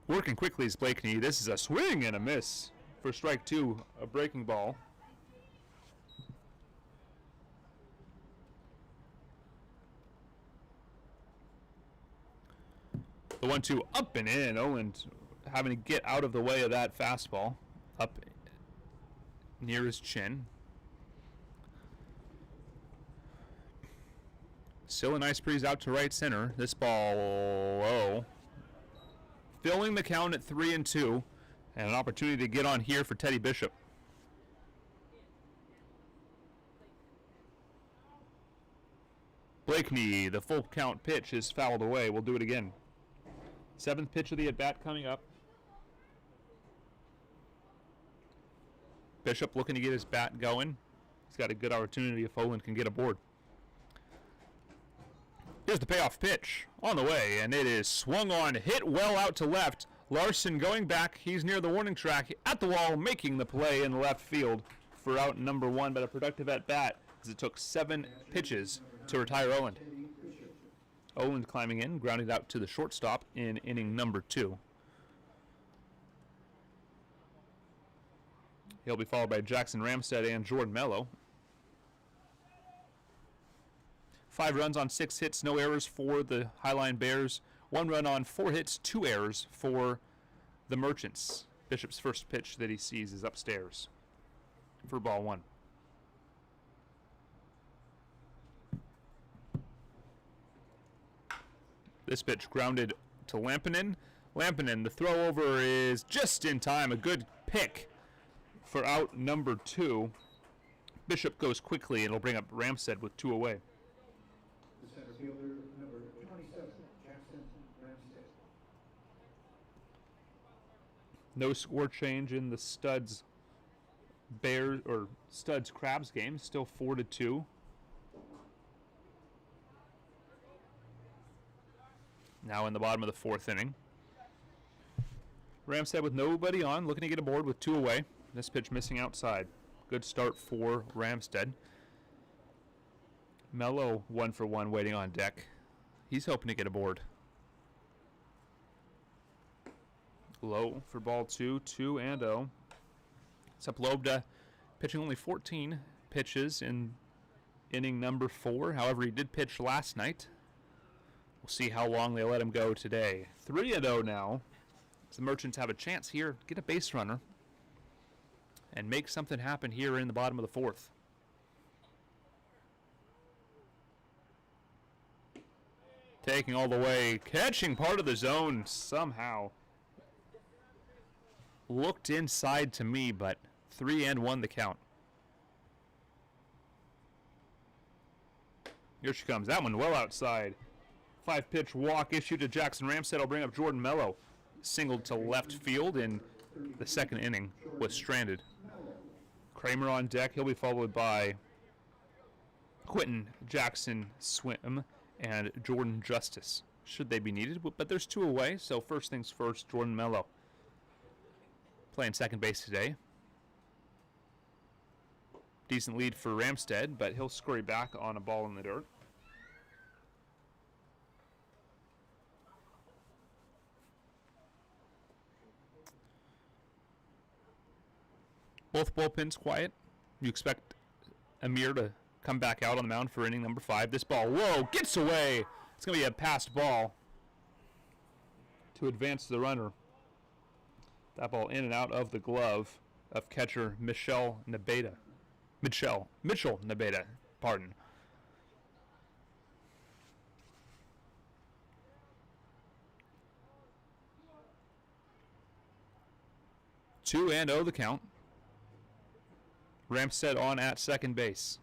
Working quickly is Blakeney. This is a swing and a miss for strike 2, a breaking ball. The 1-2 up and in. Oland having to get out of the way of that fastball. Up near his chin. Still a nice breeze out to right center. This ball low. Filling the count at 3-2. And an opportunity to get on here for Teddy Bishop. Blakeney, the full count pitch is fouled away. We'll do it again. 7th pitch of the at-bat coming up. Bishop looking to get his bat going. He's got a good opportunity if Oland can get aboard. Here's the payoff pitch on the way, and it is swung on, hit well out to left. Larson going back. He's near the warning track at the wall, making the play in left field for out number 1, but a productive at-bat as it took 7 pitches to retire Oland. Oland climbing in, grounded out to the shortstop in inning number 2. He'll be followed by Jackson Ramstead and Jordan Mello. 5 runs on 6 hits, no errors for the Highline Bears. 1 run on 4 hits, 2 errors for the Merchants. Bishop's first pitch that he sees is upstairs for ball 1. This pitch grounded to Lampinen. Lampinen, the throw over is just in time. A good pick for out number 2. Bishop goes quickly and it'll bring up Ramstead with 2 away. The center fielder, number 27, Jackson Ramstead. No score change in the Studs Bears or Studs Crabs game. Still 4-2. Now in the bottom of the fourth inning. Ramstead with nobody on, looking to get aboard with 2 away. This pitch missing outside. Good start for Ramstead. Mello 1 for 1 waiting on deck. He's hoping to get aboard. Low for ball 2, 2-0. Sepulveda pitching only 14 pitches in inning number 4. However, he did pitch last night. We'll see how long they let him go today. 3-0 now. So the Merchants have a chance here to get a base runner and make something happen here in the bottom of the 4th. Taking all the way, catching part of the zone somehow. Looked inside to me, but 3-1 the count. Here she comes. That one well outside. 5-pitch walk issued to Jackson Ramstead. Will bring up Jordan Mello. Singled to left field in the second inning. Was stranded. Kramer on deck. He'll be followed by Quentin Jackson Swim and Jordan Justice, should they be needed. But there's 2 away, so first things first, Jordan Mello playing second base today. Decent lead for Ramstead, but he'll scurry back on a ball in the dirt. Both bullpens quiet. You expect Amir to come back out on the mound for inning number 5. This ball, whoa, gets away. It's going to be a passed ball to advance the runner. That ball in and out of the glove of catcher Mitchell Nabeta, pardon. Two and 0 the count. Ramstead on at second base.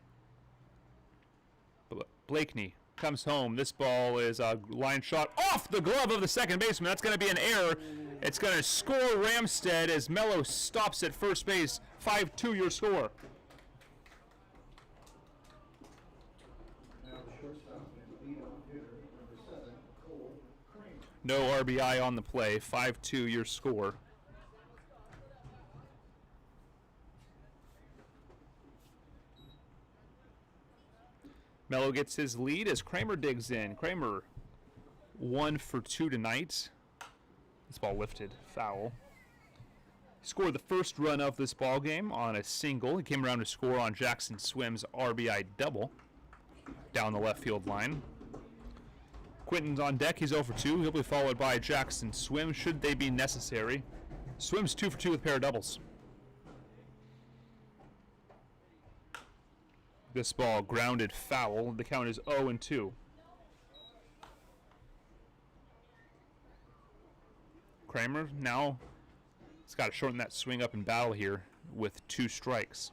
Blakeney comes home. This ball is a line shot off the glove of the second baseman. That's going to be an error. It's going to score Ramstead as Mello stops at first base. 5-2 your score. Now the shortstop and leadoff hitter, number 7, Cole Kramer. No RBI on the play. 5-2 your score. Mello gets his lead as Kramer digs in. Kramer 1 for 2 tonight. This ball lifted, foul. He scored the first run of this ball game on a single. He came around to score on Jackson Swim's RBI double down the left field line. Quinton's on deck. He's 0 for 2. He'll be followed by Jackson Swim should they be necessary. Swim's 2 for 2 with a pair of doubles. This ball grounded foul. The count is 0-2. Kramer now has got to shorten that swing up in battle here with 2 strikes.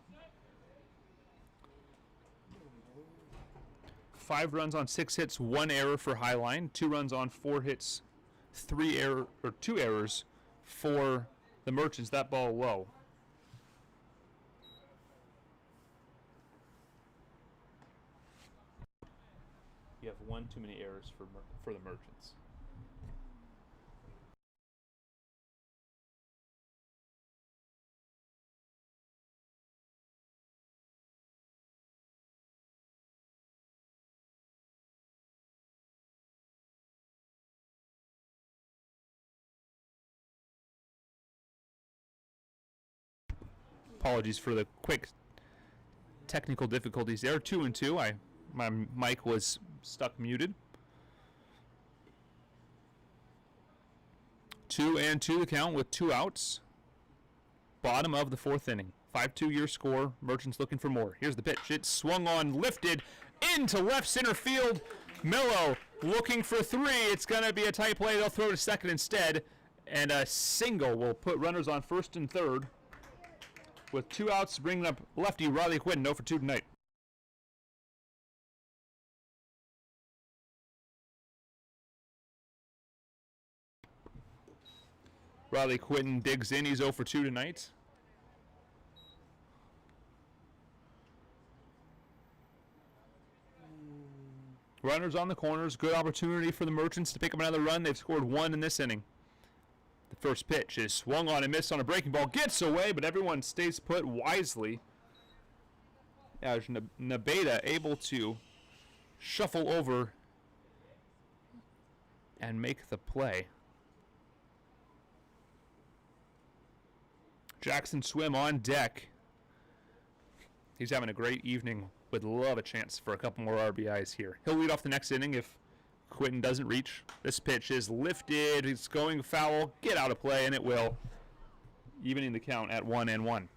5 runs on 6 hits, 1 error for Highline. 2 runs on 4 hits, 2 errors for the Merchants. That ball low. You have 1 too many errors for the Merchants. Apologies for the quick technical difficulties there. 2-2. My mic was stuck muted. 2-2 the count with 2 outs. Bottom of the 4th inning. 5-2 your score. Merchants looking for more. Here's the pitch. It's swung on, lifted into left center field. Mello looking for 3. It's going to be a tight play. They'll throw to second instead. And a single will put runners on first and third. With 2 outs, bringing up lefty Riley Quinn. 0 for 2 tonight. Riley Quinton digs in. He's 0 for 2 tonight. Runners on the corners. Good opportunity for the Merchants to pick up another run. They've scored 1 in this inning. The first pitch is swung on and missed on a breaking ball. Gets away, but everyone stays put wisely. As Nabeda able to shuffle over and make the play. Jackson Swim on deck. He's having a great evening. Would love a chance for a couple more RBIs here. He'll lead off the next inning if Quinton doesn't reach. This pitch is lifted. It's going foul. Get out of play, and it will. Evening the count at 1-1.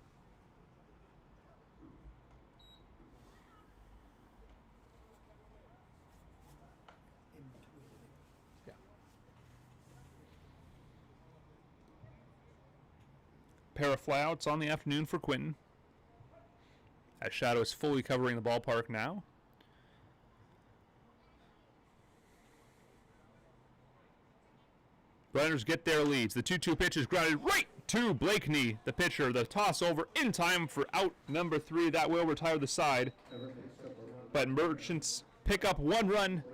Pair of flyouts on the afternoon for Quinton. That shadow is fully covering the ballpark now. Runners get their leads. The 2-2 pitch is grounded right to Blakeney, the pitcher. The toss over in time for out number 3. That will retire the side. But Merchants pick up 1 run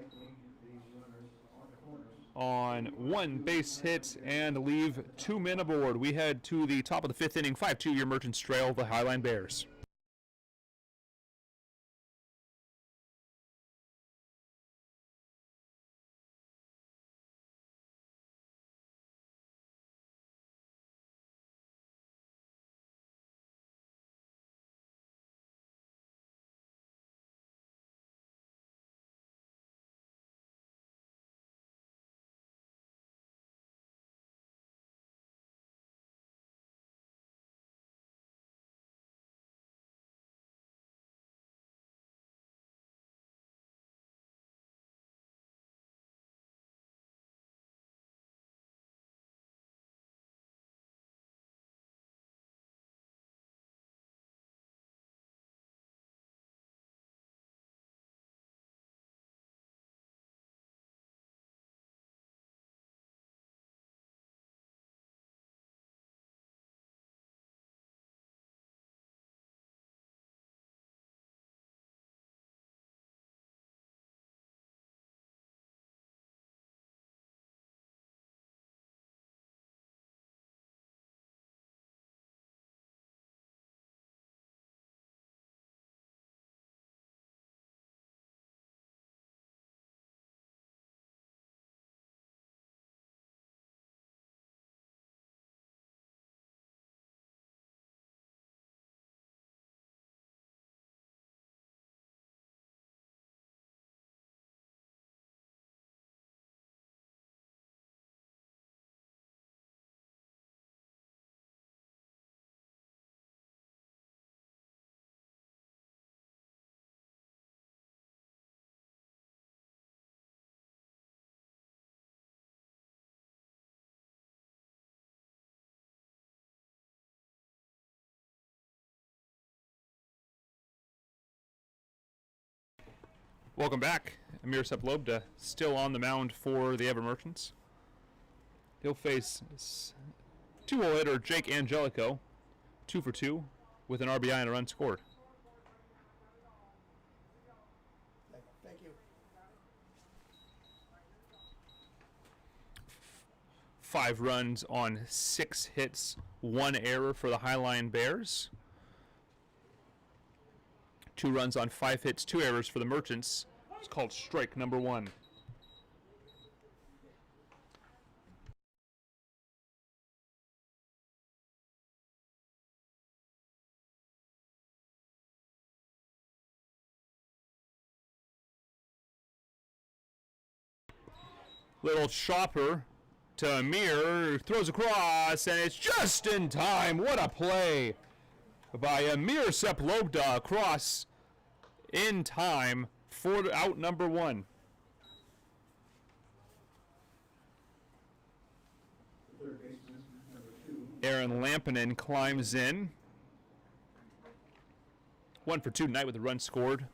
on 1 base hit and leave 2 men aboard. We head to the top of the 5th inning. 5-2 your Merchants trail the Highline Bears. Welcome back. Amir Seplobda still on the mound for the Everett Merchants. He'll face 2-hole hitter Jake Angelico, 2 for 2, with an RBI and a run scored. Thank you. 5 runs on 6 hits, 1 error for the Highline Bears. 2 runs on 5 hits, 2 errors for the Merchants. It's called strike number 1. Little chopper to Amir, throws across, and it's just in time. What a play by Amir Seplobda across in time for out number 1. Third baseman, number 2. Aaron Lampinen climbs in. 1 for 2 tonight with a run scored.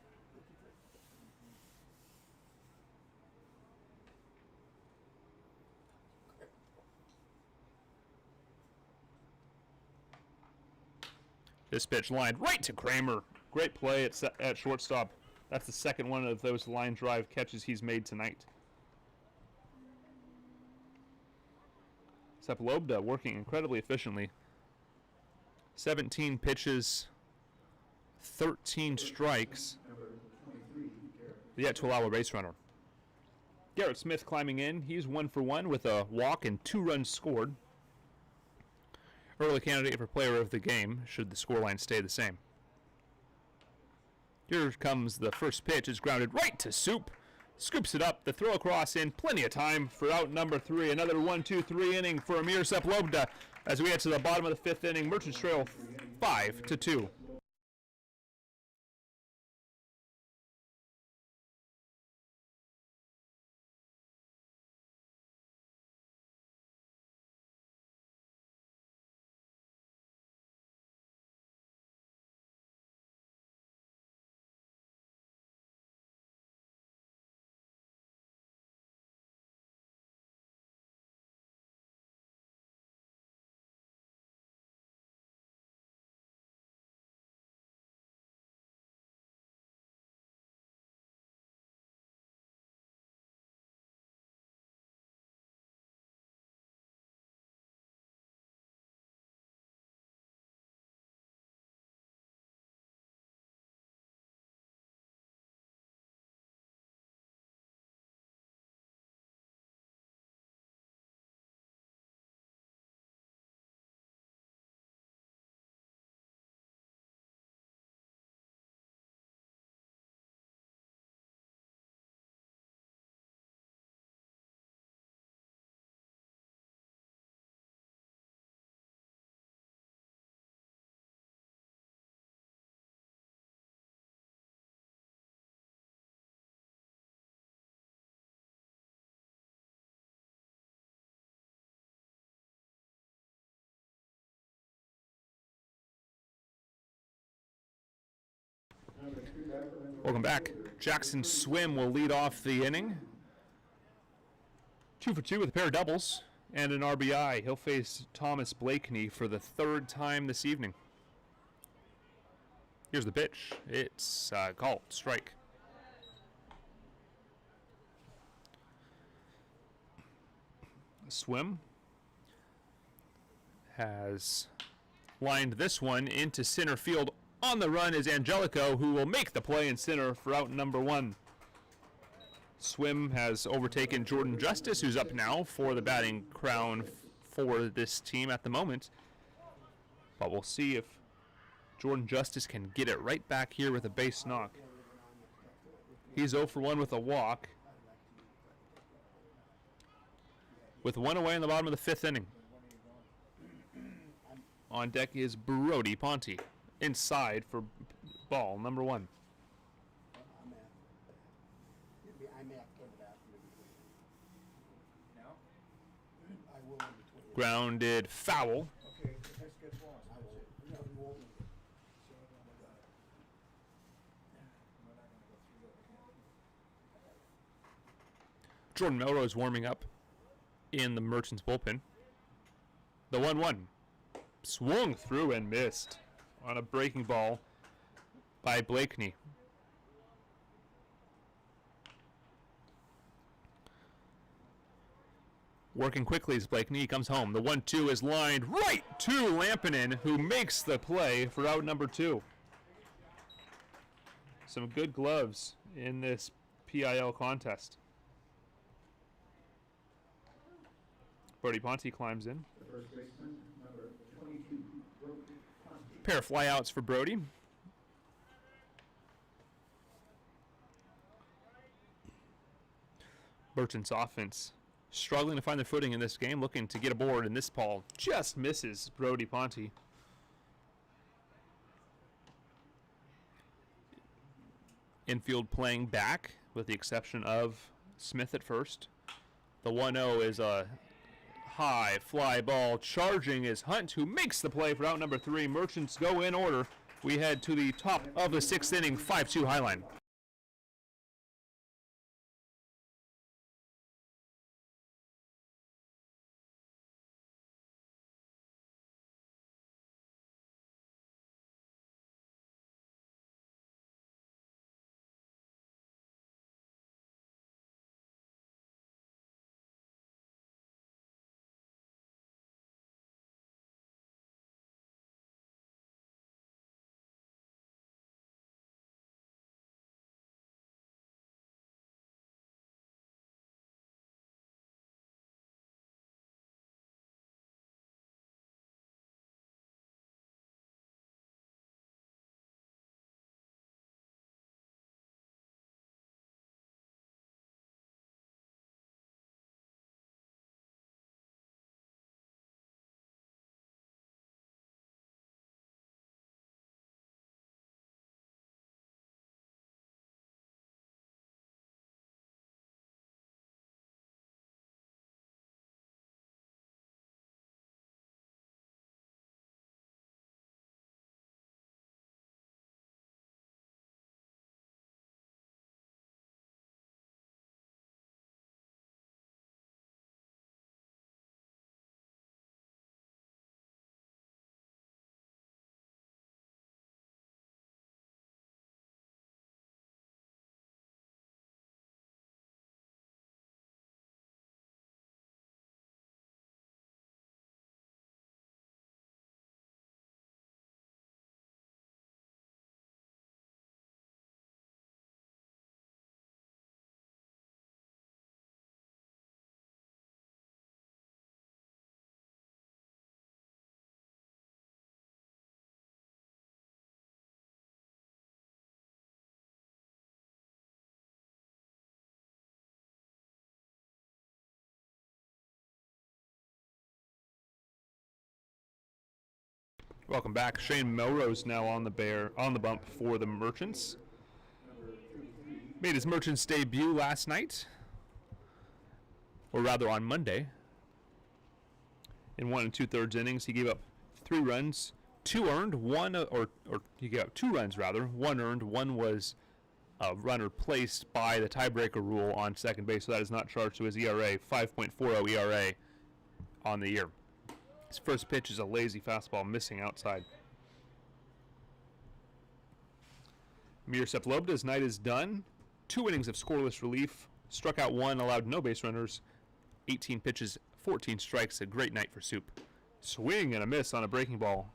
This pitch lined right to Kramer. Great play at shortstop. That's the second one of those line drive catches he's made tonight. Sepulveda working incredibly efficiently. 17 pitches, 13 strikes, yet to allow a base runner. Garrett Smith climbing in. He's 1 for 1 with a walk and 2 runs scored. Early candidate for player of the game, should the scoreline stay the same. Here comes the first pitch. It's grounded right to Soup. Scoops it up. The throw across in plenty of time for out number 3. Another 1-2-3 inning for Amir Sepulveda as we head to the bottom of the 5th inning. Merchants trail 5-2. Welcome back. Jackson Swim will lead off the inning. 2 for 2 with a pair of doubles and an RBI. He'll face Thomas Blakeney for the 3rd time this evening. Here's the pitch. It's called strike. Swim has lined this one into center field. On the run is Angelico, who will make the play in center for out number 1. Swim has overtaken Jordan Justice, who's up now for the batting crown for this team at the moment. But we'll see if Jordan Justice can get it right back here with a base knock. He's 0 for 1 with a walk. With 1 away in the bottom of the 5th inning. On deck is Brody Ponte. Inside for ball number 1. Grounded foul. Jordan Melrose warming up in the Merchants bullpen. The 1-1. Swung through and missed on a breaking ball by Blakeney. Working quickly as Blakeney comes home. The 1-2 is lined right to Lampinen, who makes the play for out number 2. Some good gloves in this PIL contest. Brody Ponte climbs in. Pair of flyouts for Brody. Merchants offense struggling to find their footing in this game, looking to get aboard, and this ball just misses Brody Ponte. Infield playing back, with the exception of Smith at first. The 1-0 is a high fly ball. Charging is Hunt, who makes the play for out number 3. Merchants go in order. We head to the top of the 6th inning, 5-2 Highline. Welcome back. Shane Melrose now on the bump for the Merchants. Made his Merchants debut last night, or rather on Monday. In 1 2/3 innings, he gave up 3 runs, 2 earned, or he gave up 2 runs rather, 1 earned. 1 was a runner placed by the tiebreaker rule on second base, so that is not charged to his ERA. 5.40 ERA on the year. His first pitch is a lazy fastball missing outside. Miroslav Lobda's night is done. 2 innings of scoreless relief. Struck out 1, allowed no base runners. 18 pitches, 14 strikes. A great night for Soup. Swing and a miss on a breaking ball.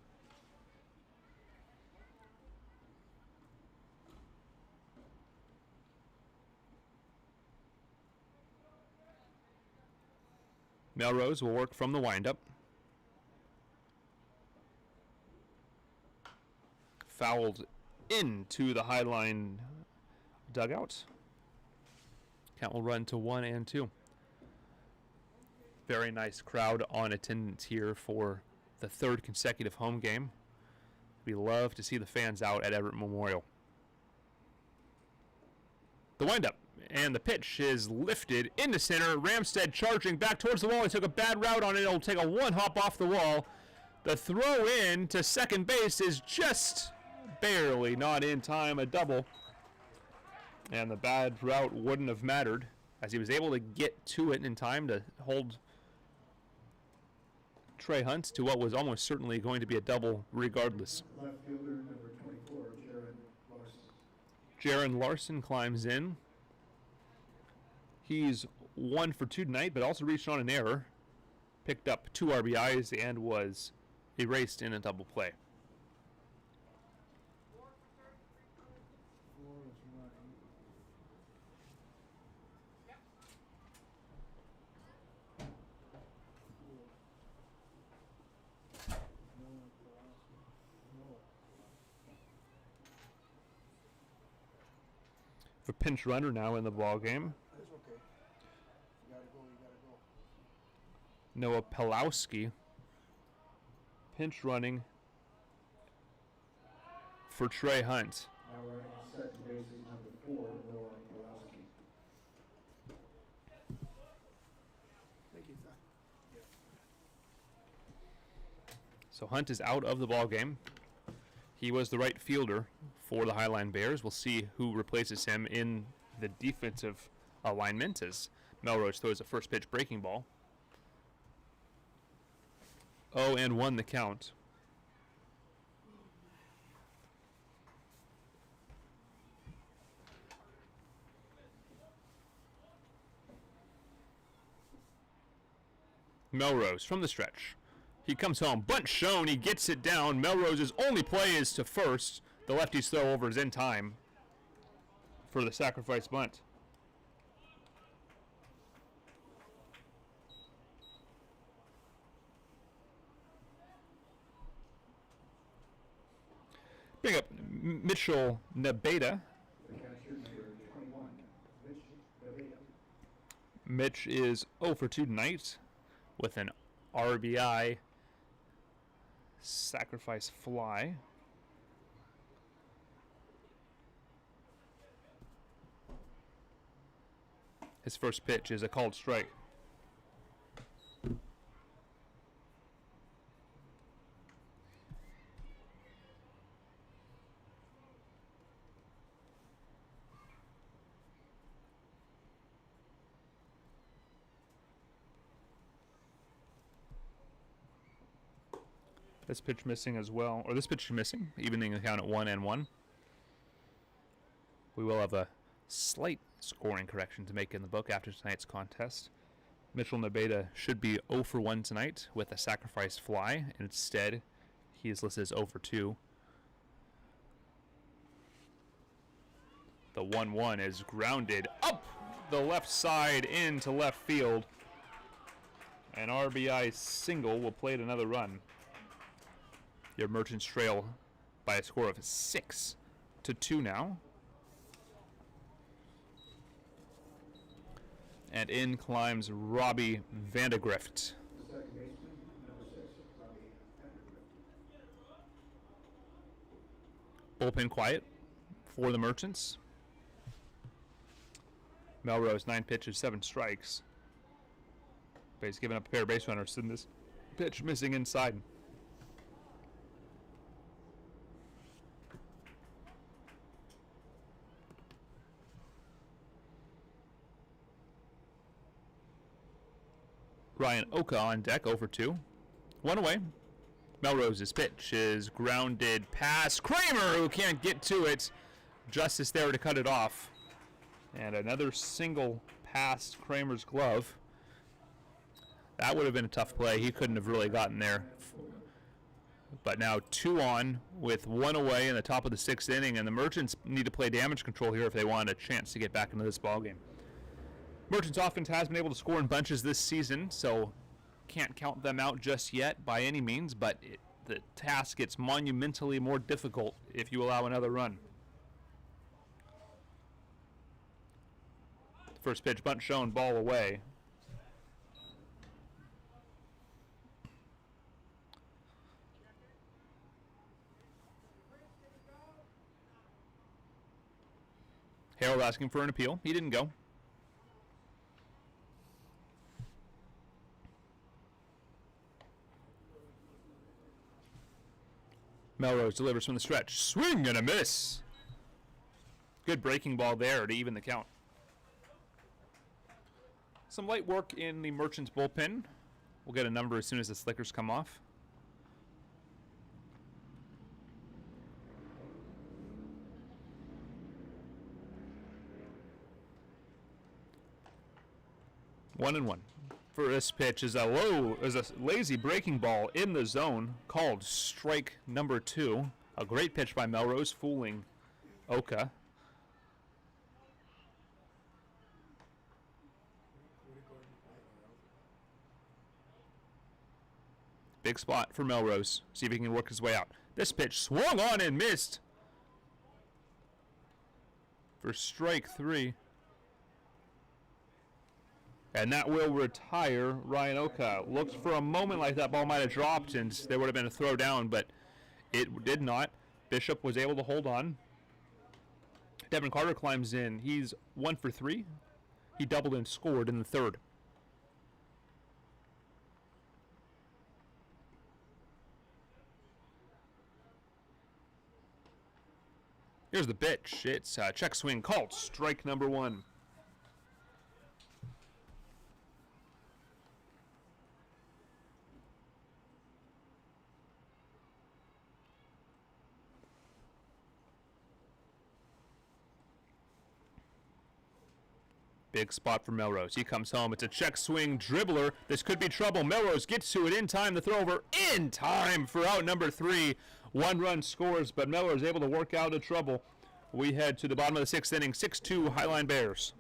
Melrose will work from the windup. Fouled into the Highline dugout. Count will run to 1 and 2. Very nice crowd on attendance here for the 3rd consecutive home game. We love to see the fans out at Everett Memorial. The windup and the pitch is lifted into center. Ramstead charging back towards the wall. He took a bad route on it. It'll take a 1 hop off the wall. The throw in to second base is just barely not in time, a double. And the bad route wouldn't have mattered as he was able to get to it in time to hold Trey Hunt to what was almost certainly going to be a double regardless. Left fielder number 24, Jaron Larson. Jaron Larson climbs in. He's 1 for 2 tonight, but also reached on an error. Picked up 2 RBIs and was erased in a double play. For pinch runner now in the ball game. It's okay. You gotta go, you gotta go. Noah Pulowski pinch running for Trey Hunt. Now running second base is number 4, Noah Pulowski. Thank you, sir. So Hunt is out of the ball game. He was the right fielder for the Highline Bears. We'll see who replaces him in the defensive alignment as Melrose throws a first pitch breaking ball. 0-1 the count. Melrose from the stretch. He comes home. Bunt shown. He gets it down. Melrose's only play is to first. The lefty's throw over is in time for the sacrifice bunt. Bring up Mitchell Nebeda. The catcher number 21, Mitch Baveda. Mitch is 0 for 2 tonight with an RBI sacrifice fly. His first pitch is a called strike. This pitch missing as well, or this pitch missing, evening the count at 1-1. We will have a slight scoring correction to make in the book after tonight's contest. Mitchell Nebeda should be 0 for 1 tonight with a sacrifice fly. Instead, he is listed as 0 for 2. The 1-1 is grounded up the left side into left field. An RBI single will plate another run. Your Merchants trail by a score of 6-2 now. And in climbs Robbie Vandegrift. Second baseman, number 6, Robbie Vandergrift. bullpen quiet for the Merchants. Melrose, 9 pitches, 7 strikes. But he's given up a pair of base runners in this pitch, missing inside. Ryan Oka on deck, 0 for 2. 1 away. Melrose's pitch is grounded past Kramer, who can't get to it. Justice there to cut it off. And another single past Kramer's glove. That would have been a tough play. He couldn't have really gotten there. But now 2 on with 1 away in the top of the 6th inning, and the Merchants need to play damage control here if they want a chance to get back into this ballgame. Merchants offense has been able to score in bunches this season, so can't count them out just yet by any means, but the task gets monumentally more difficult if you allow another run. First pitch, bunt shown, ball away. Harold asking for an appeal. He didn't go. Melrose delivers from the stretch. Swing and a miss. Good breaking ball there to even the count. Some light work in the Merchants bullpen. We'll get a number as soon as the slickers come off. One and one. First pitch is a lazy breaking ball in the zone called strike number 2. A great pitch by Melrose, fooling Oka. Big spot for Melrose. See if he can work his way out. This pitch swung on and missed for strike 3. And that will retire Ryan Oka. Looked for a moment like that ball might have dropped and there would have been a throw down, but it did not. Bishop was able to hold on. Devin Carter climbs in. He's 1 for 3. He doubled and scored in the 3rd. Here's the pitch. It's a check swing called strike number 1. Big spot for Melrose. He comes home. It's a check swing dribbler. This could be trouble. Melrose gets to it in time. The throw over in time for out number 3. 1 run scores, but Melrose able to work out of trouble. We head to the bottom of the 6th inning. 6-2 Highline Bears.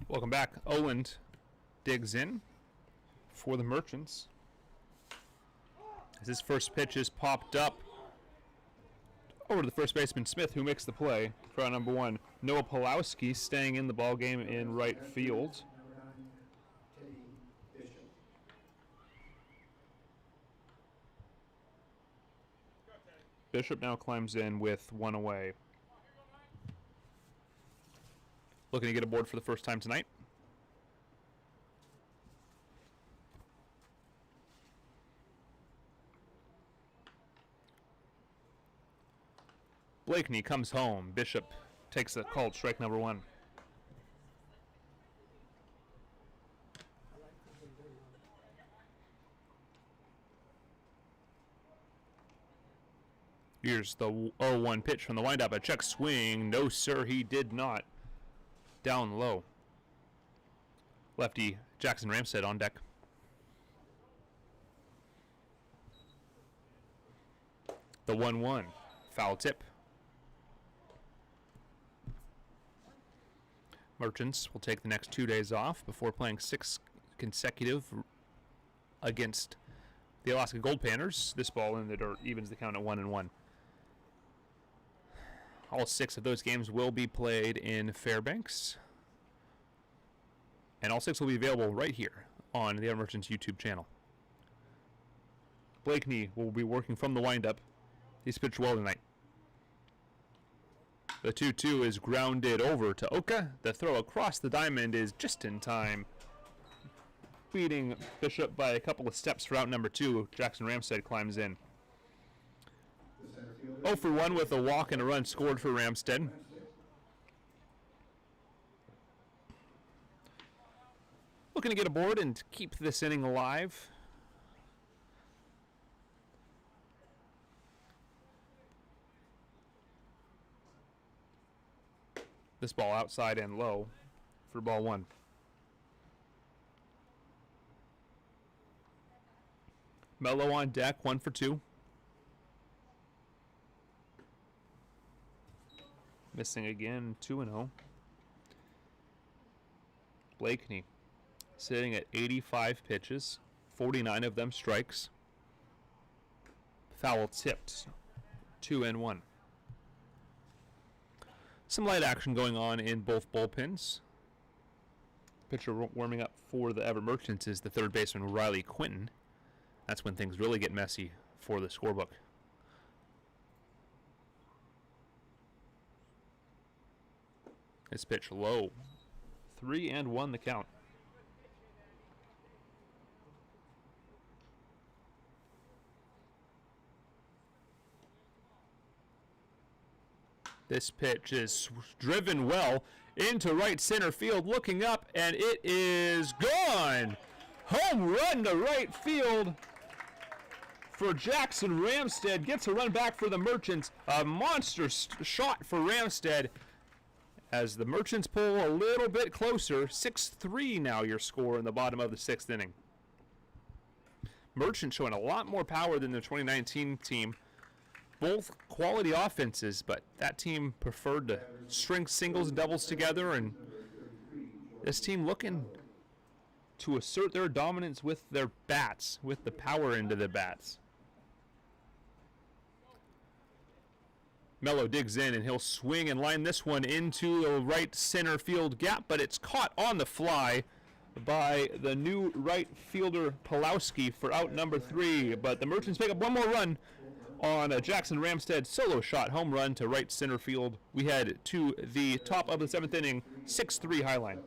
Welcome back. Oland digs in for the Merchants. As his first pitch is popped up over to the first baseman Smith, who makes the play for out number 1. Noah Pulowski staying in the ball game in right field. Bishop now climbs in with 1 away. Looking to get aboard for the first time tonight. Blakeney comes home. Bishop takes a called strike number 1. Here's the 0-1 pitch from the windup. A check swing. No, sir, he did not. Down low. Lefty Jackson Ramstead on deck. The 1-1. Foul tip. Merchants will take the next 2 days off before playing 6 consecutive against the Alaska Gold Panthers. This ball in the dirt evens the count at 1-1. All 6 of those games will be played in Fairbanks. And all 6 will be available right here on the Everett Merchants YouTube channel. Blakeney will be working from the windup. He's pitched well tonight. The 2-2 is grounded over to Oka. The throw across the diamond is just in time. Beating Bishop by a couple of steps for out number 2. Jackson Ramstead climbs in. 0 for 1 with a walk and a run scored for Ramstead. Looking to get aboard and keep this inning alive. This ball outside and low for ball 1. Mello on deck, 1 for 2. Missing again, 2-0. Blakeney sitting at 85 pitches, 49 of them strikes. Foul tipped, 2-1. Some light action going on in both bullpens. Pitcher warming up for the Everett Merchants is the third baseman Riley Quinton. That's when things really get messy for the scorebook. This pitch low. 3-1 the count. This pitch is driven well into right center field, looking up, and it is gone. Home run to right field for Jackson Ramstead. Gets a run back for the Merchants. A monster shot for Ramstead as the Merchants pull a little bit closer. 6-3 now your score in the bottom of the 6th inning. Merchants showing a lot more power than the 2019 team. Both quality offenses, but that team preferred to string singles and doubles together, and this team looking to assert their dominance with their bats, with the power into the bats. Mello digs in, and he'll swing and line this one into the right center field gap, but it's caught on the fly by the new right fielder Pulowski for out number 3. But the Merchants pick up one more run on a Jackson Ramstead solo shot home run to right center field. We head to the top of the 7th inning, 6-3 Highline.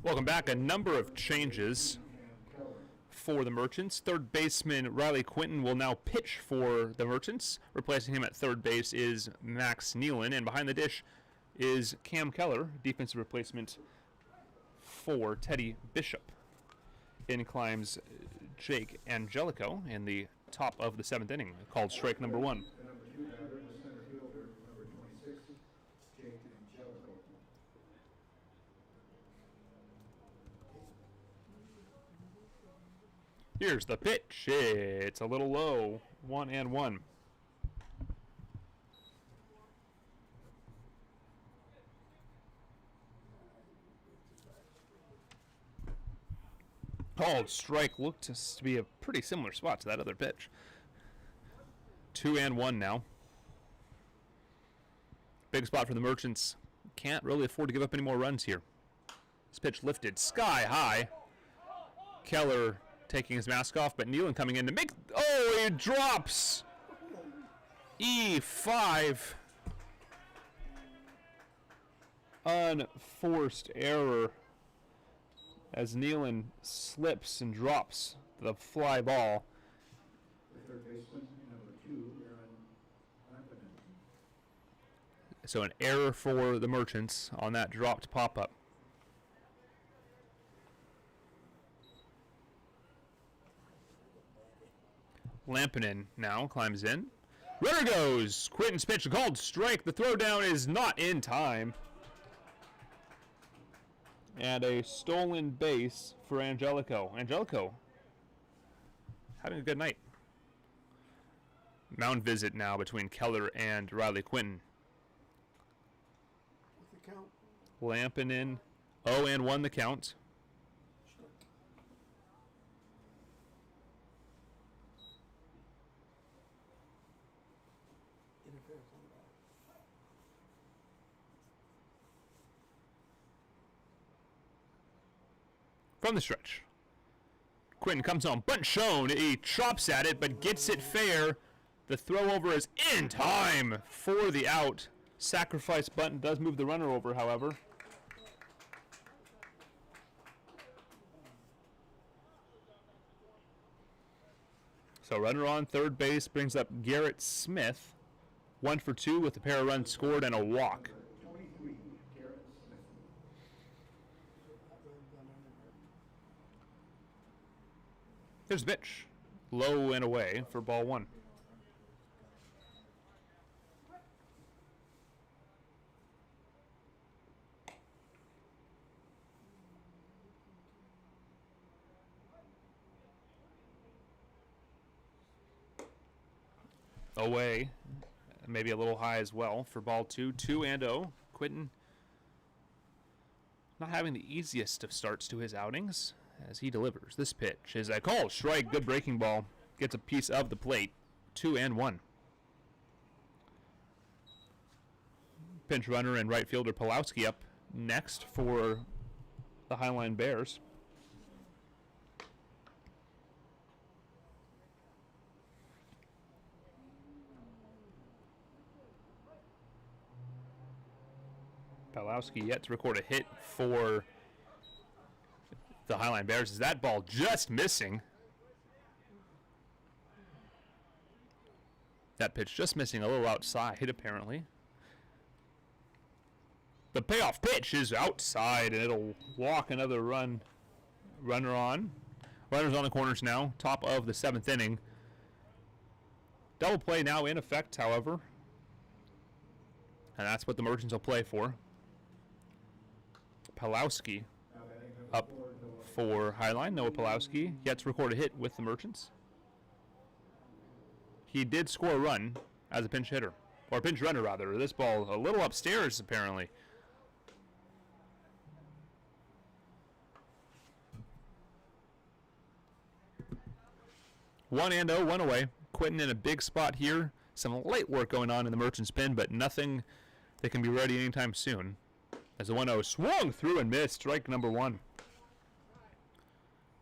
Welcome back. A number of changes for the Merchants. Third baseman Riley Quinton will now pitch for the Merchants. Replacing him at third base is Max Nealon, and behind the dish is Cam Keller, defensive replacement for Teddy Bishop. In climbs Jake Angelico in the top of the 7th inning, called strike number 1. The number 2 batter, the center fielder, number 26, Jake Angelico. Here's the pitch. It's a little low. 1-1. Called strike. Looked to be a pretty similar spot to that other pitch. 2-1 now. Big spot for the Merchants. Can't really afford to give up any more runs here. This pitch lifted sky high. Keller taking his mask off, but Nealon coming in to make... Oh, he drops! E5. Unforced error as Nealon slips and drops the fly ball. The third baseman, number 2, Aaron Lampinen. So an error for the Merchants on that dropped pop-up. Lampinen now climbs in. Runner goes. Quinton's pitch called strike. The throw down is not in time. And a stolen base for Angelico. Angelico having a good night. Mound visit now between Keller and Riley Quinton. What's the count? Lampinen 0-1 the count. Strike. Interference on the ball. From the stretch. Quinton comes on, bunt shown. He chops at it, but gets it fair. The throw over is in time for the out. Sacrifice bunt does move the runner over, however. So runner on third base brings up Garrett Smith. 1 for 2 with a pair of runs scored and a walk. 23, Garrett Smith. There's the pitch. Low and away for ball 1. Away, maybe a little high as well for ball 2. 2-0. Quinton not having the easiest of starts to his outings as he delivers. This pitch is a call strike. Good breaking ball. Gets a piece of the plate. 2-1. Pinch runner and right fielder Pulowski up next for the Highline Bears. Pulowski yet to record a hit for the Highline Bears. Is that ball just missing? That pitch just missing a little outside, apparently. The payoff pitch is outside, and it'll walk another runner on. Runners on the corners now, top of the 7th inning. Double play now in effect, however. And that's what the Merchants will play for. Pulowski up for Highline. Noah Pulowski yet to record a hit with the Merchants. He did score a run as a pinch hitter, or pinch runner rather. This ball a little upstairs apparently. One away. Quinton in a big spot here. Some late work going on in the Merchants pen, but nothing that can be ready anytime soon. As the 1-0 swung through and missed, strike number 1.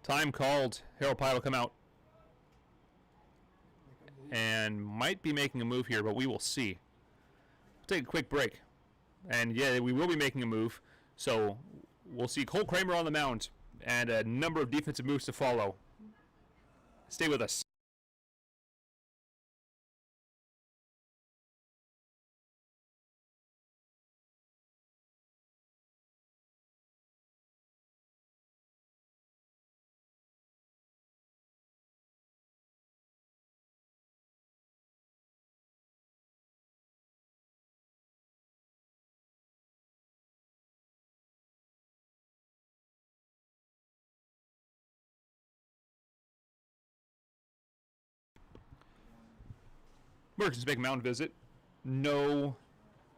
Time called. Harold Pye will come out and might be making a move here, but we will see. We'll take a quick break. And yeah, we will be making a move. So we'll see Cole Kramer on the mound and a number of defensive moves to follow. Stay with us. Merchants make mound visit. No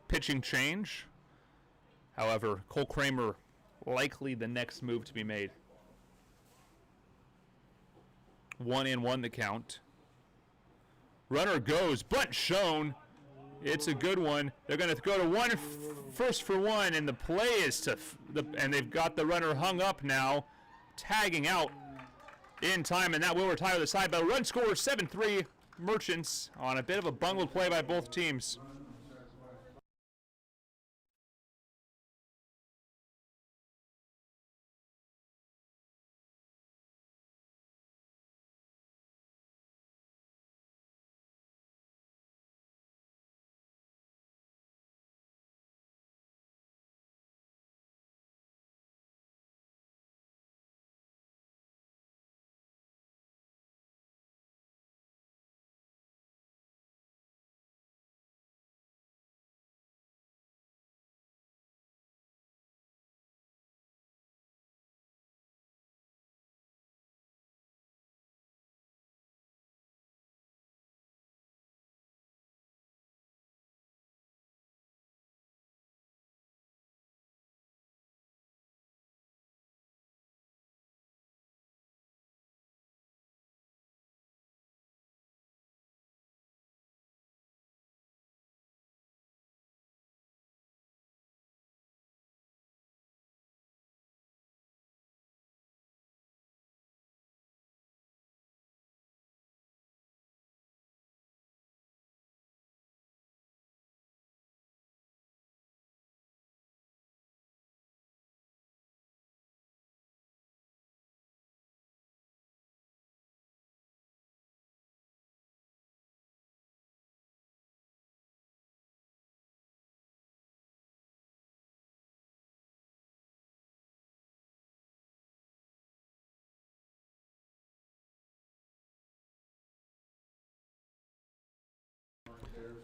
pitching change. However, Cole Kramer likely the next move to be made. 1-1 the count. Runner goes, bunt shown. It's a good one. They're going to go to one first for one, and the play is to and they've got the runner hung up now, tagging out in time, and that will retire the side. But a run score 7-3 Merchants on a bit of a bungled play by both teams.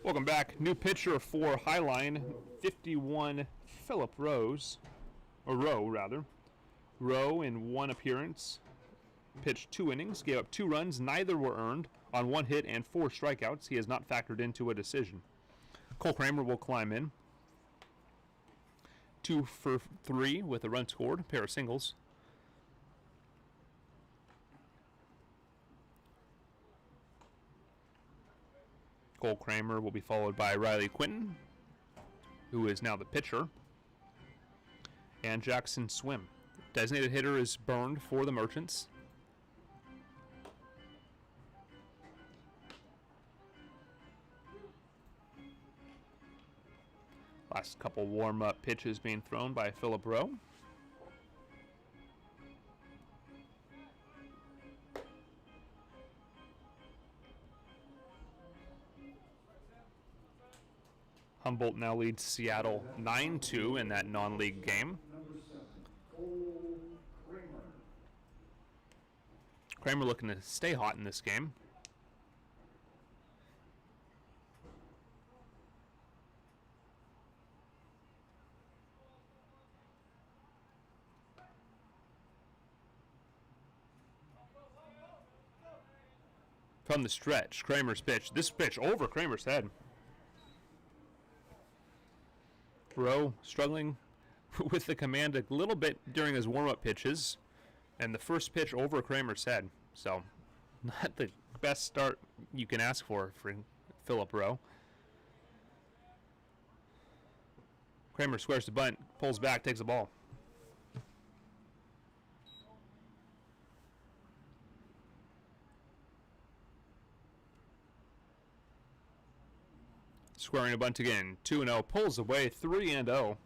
Welcome back. New pitcher for Highline, 51, Philip Rose, or Rowe rather. Rowe in one appearance, pitched 2 innings, gave up 2 runs, neither were earned, on 1 hit and 4 strikeouts. He has not factored into a decision. Cole Kramer will climb in. 2 for 3 with a run scored, pair of singles. Cole Kramer will be followed by Riley Quinton, who is now the pitcher, and Jackson Swim. Designated hitter is burned for the Merchants. Last couple warm-up pitches being thrown by Philip Rowe. Humboldt now leads Seattle 9-2 in that non-league game. Kramer looking to stay hot in this game. From the stretch, Kramer's pitch. This pitch over Kramer's head. Rowe struggling with the command a little bit during his warm-up pitches, and the first pitch over Kramer's head. So, not the best start you can ask for Philip Rowe. Kramer squares the bunt, pulls back, takes the ball. Squaring a bunt again, 2-0, pulls away, 3-0.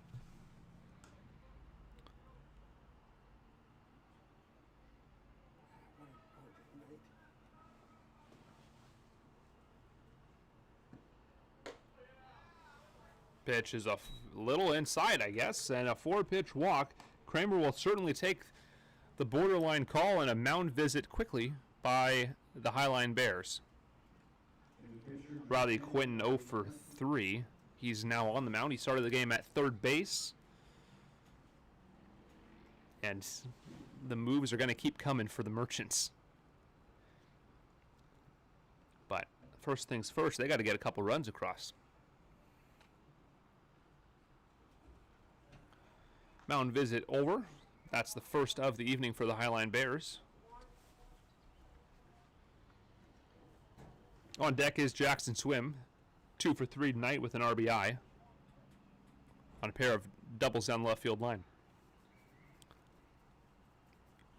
Pitch is a little inside, I guess, and a 4-pitch walk. Kramer will certainly take the borderline call and a mound visit quickly by the Highline Bears. Riley Quinton 0 for 3. He's now on the mound. He started the game at third base. And the moves are going to keep coming for the Merchants. But first things first, they got to get a couple runs across. Mound visit over. That's the first of the evening for the Highline Bears. On deck is Jackson Swim, 2 for 3 tonight with an RBI on a pair of doubles down the left field line.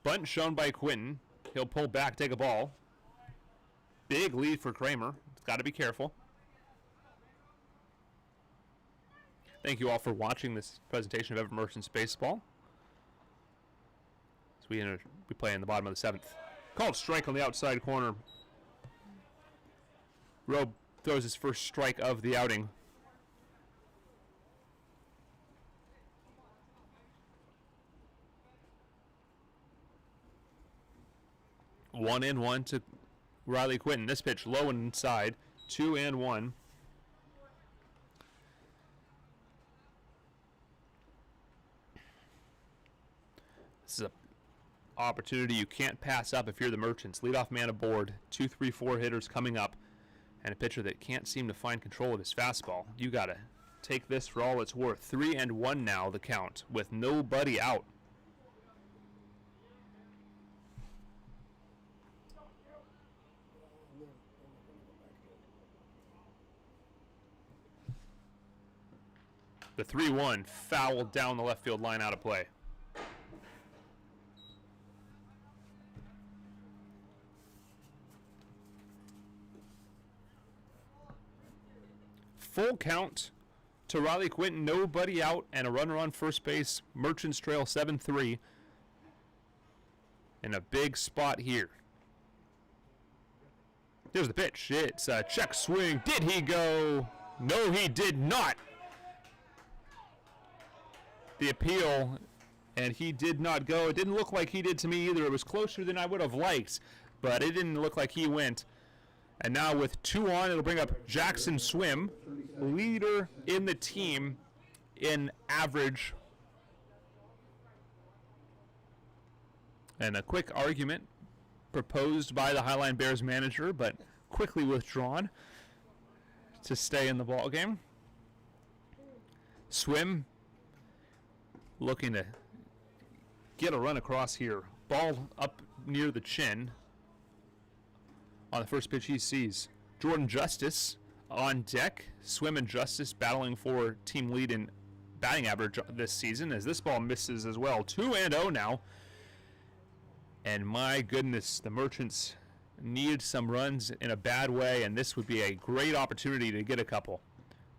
Bunt shown by Quinton. He'll pull back, take a ball. Big lead for Kramer. Got to be careful. Thank you all for watching this presentation of Everett Merchants Baseball. So we play in the bottom of the 7th. Called strike on the outside corner. Rowe throws his first strike of the outing. One and one to Riley Quinton. This pitch low and inside. 2-1. This is an opportunity you can't pass up if you're the Merchants. Leadoff man aboard. 2, 3, 4 hitters coming up. And a pitcher that can't seem to find control of his fastball. You got to take this for all it's worth. 3-1 now, the count, with nobody out. The 3-1 fouled down the left field line, out of play. Full count to Riley Quinton, nobody out, and a runner on first base. Merchants trail 7-3. In a big spot here. There's the pitch. It's a check swing. Did he go? No, he did not. The appeal, and he did not go. It didn't look like he did to me either. It was closer than I would have liked, but it didn't look like he went. And now with 2 on, it'll bring up Jackson Swim, leader in the team in average. And a quick argument proposed by the Highline Bears manager, but quickly withdrawn to stay in the ball game. Swim looking to get a run across here. Ball up near the chin. On the first pitch he sees. Jordan Justice on deck. Swim and Justice battling for team lead in batting average this season as this ball misses as well. 2-0 now. And my goodness, the Merchants need some runs in a bad way, and this would be a great opportunity to get a couple.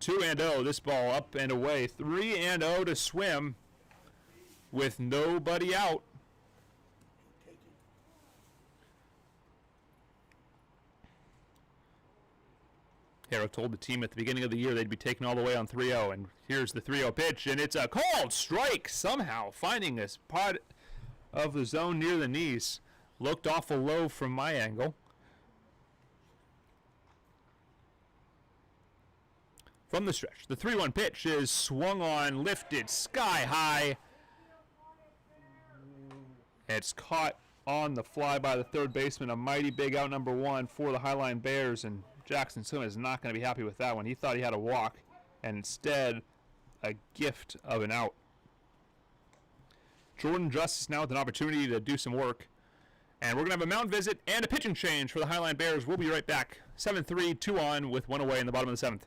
2-0, this ball up and away. 3-0 to Swim with nobody out. Harrow told the team at the beginning of the year they'd be taking all the way on 3-0, and here's the 3-0 pitch, and it's a called strike somehow, finding this part of the zone near the knees. Looked awful low from my angle. From the stretch, the 3-1 pitch is swung on, lifted sky high. It's caught on the fly by the third baseman, a mighty big out number 1 for the Highline Bears, and Jackson Swim is not going to be happy with that one. He thought he had a walk, and instead, a gift of an out. Jordan Justice now with an opportunity to do some work. And we're going to have a mound visit and a pitching change for the Highline Bears. We'll be right back. 7-3, 2 on with 1 away in the bottom of the 7th.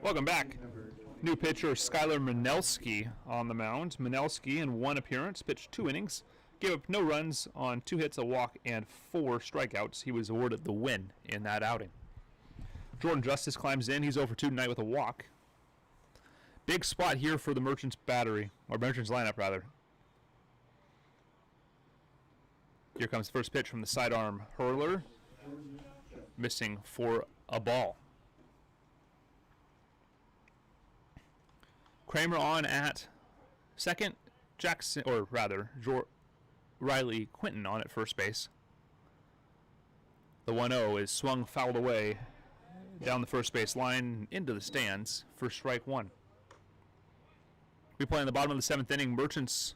Welcome back. New pitcher Skylar Manelski on the mound. Manelski in one appearance pitched 2 innings, gave up no runs on 2 hits, a walk, and 4 strikeouts. He was awarded the win in that outing. Jordan Justice climbs in. He's over 2 tonight with a walk. Big spot here for the Merchants Merchants lineup rather. Here comes the first pitch from the sidearm hurler, missing for a ball. Kramer on at second, Riley Quinton on at first base. The 1-0 is swung fouled away down the first base line into the stands for strike 1. We play in the bottom of the 7th inning. Merchants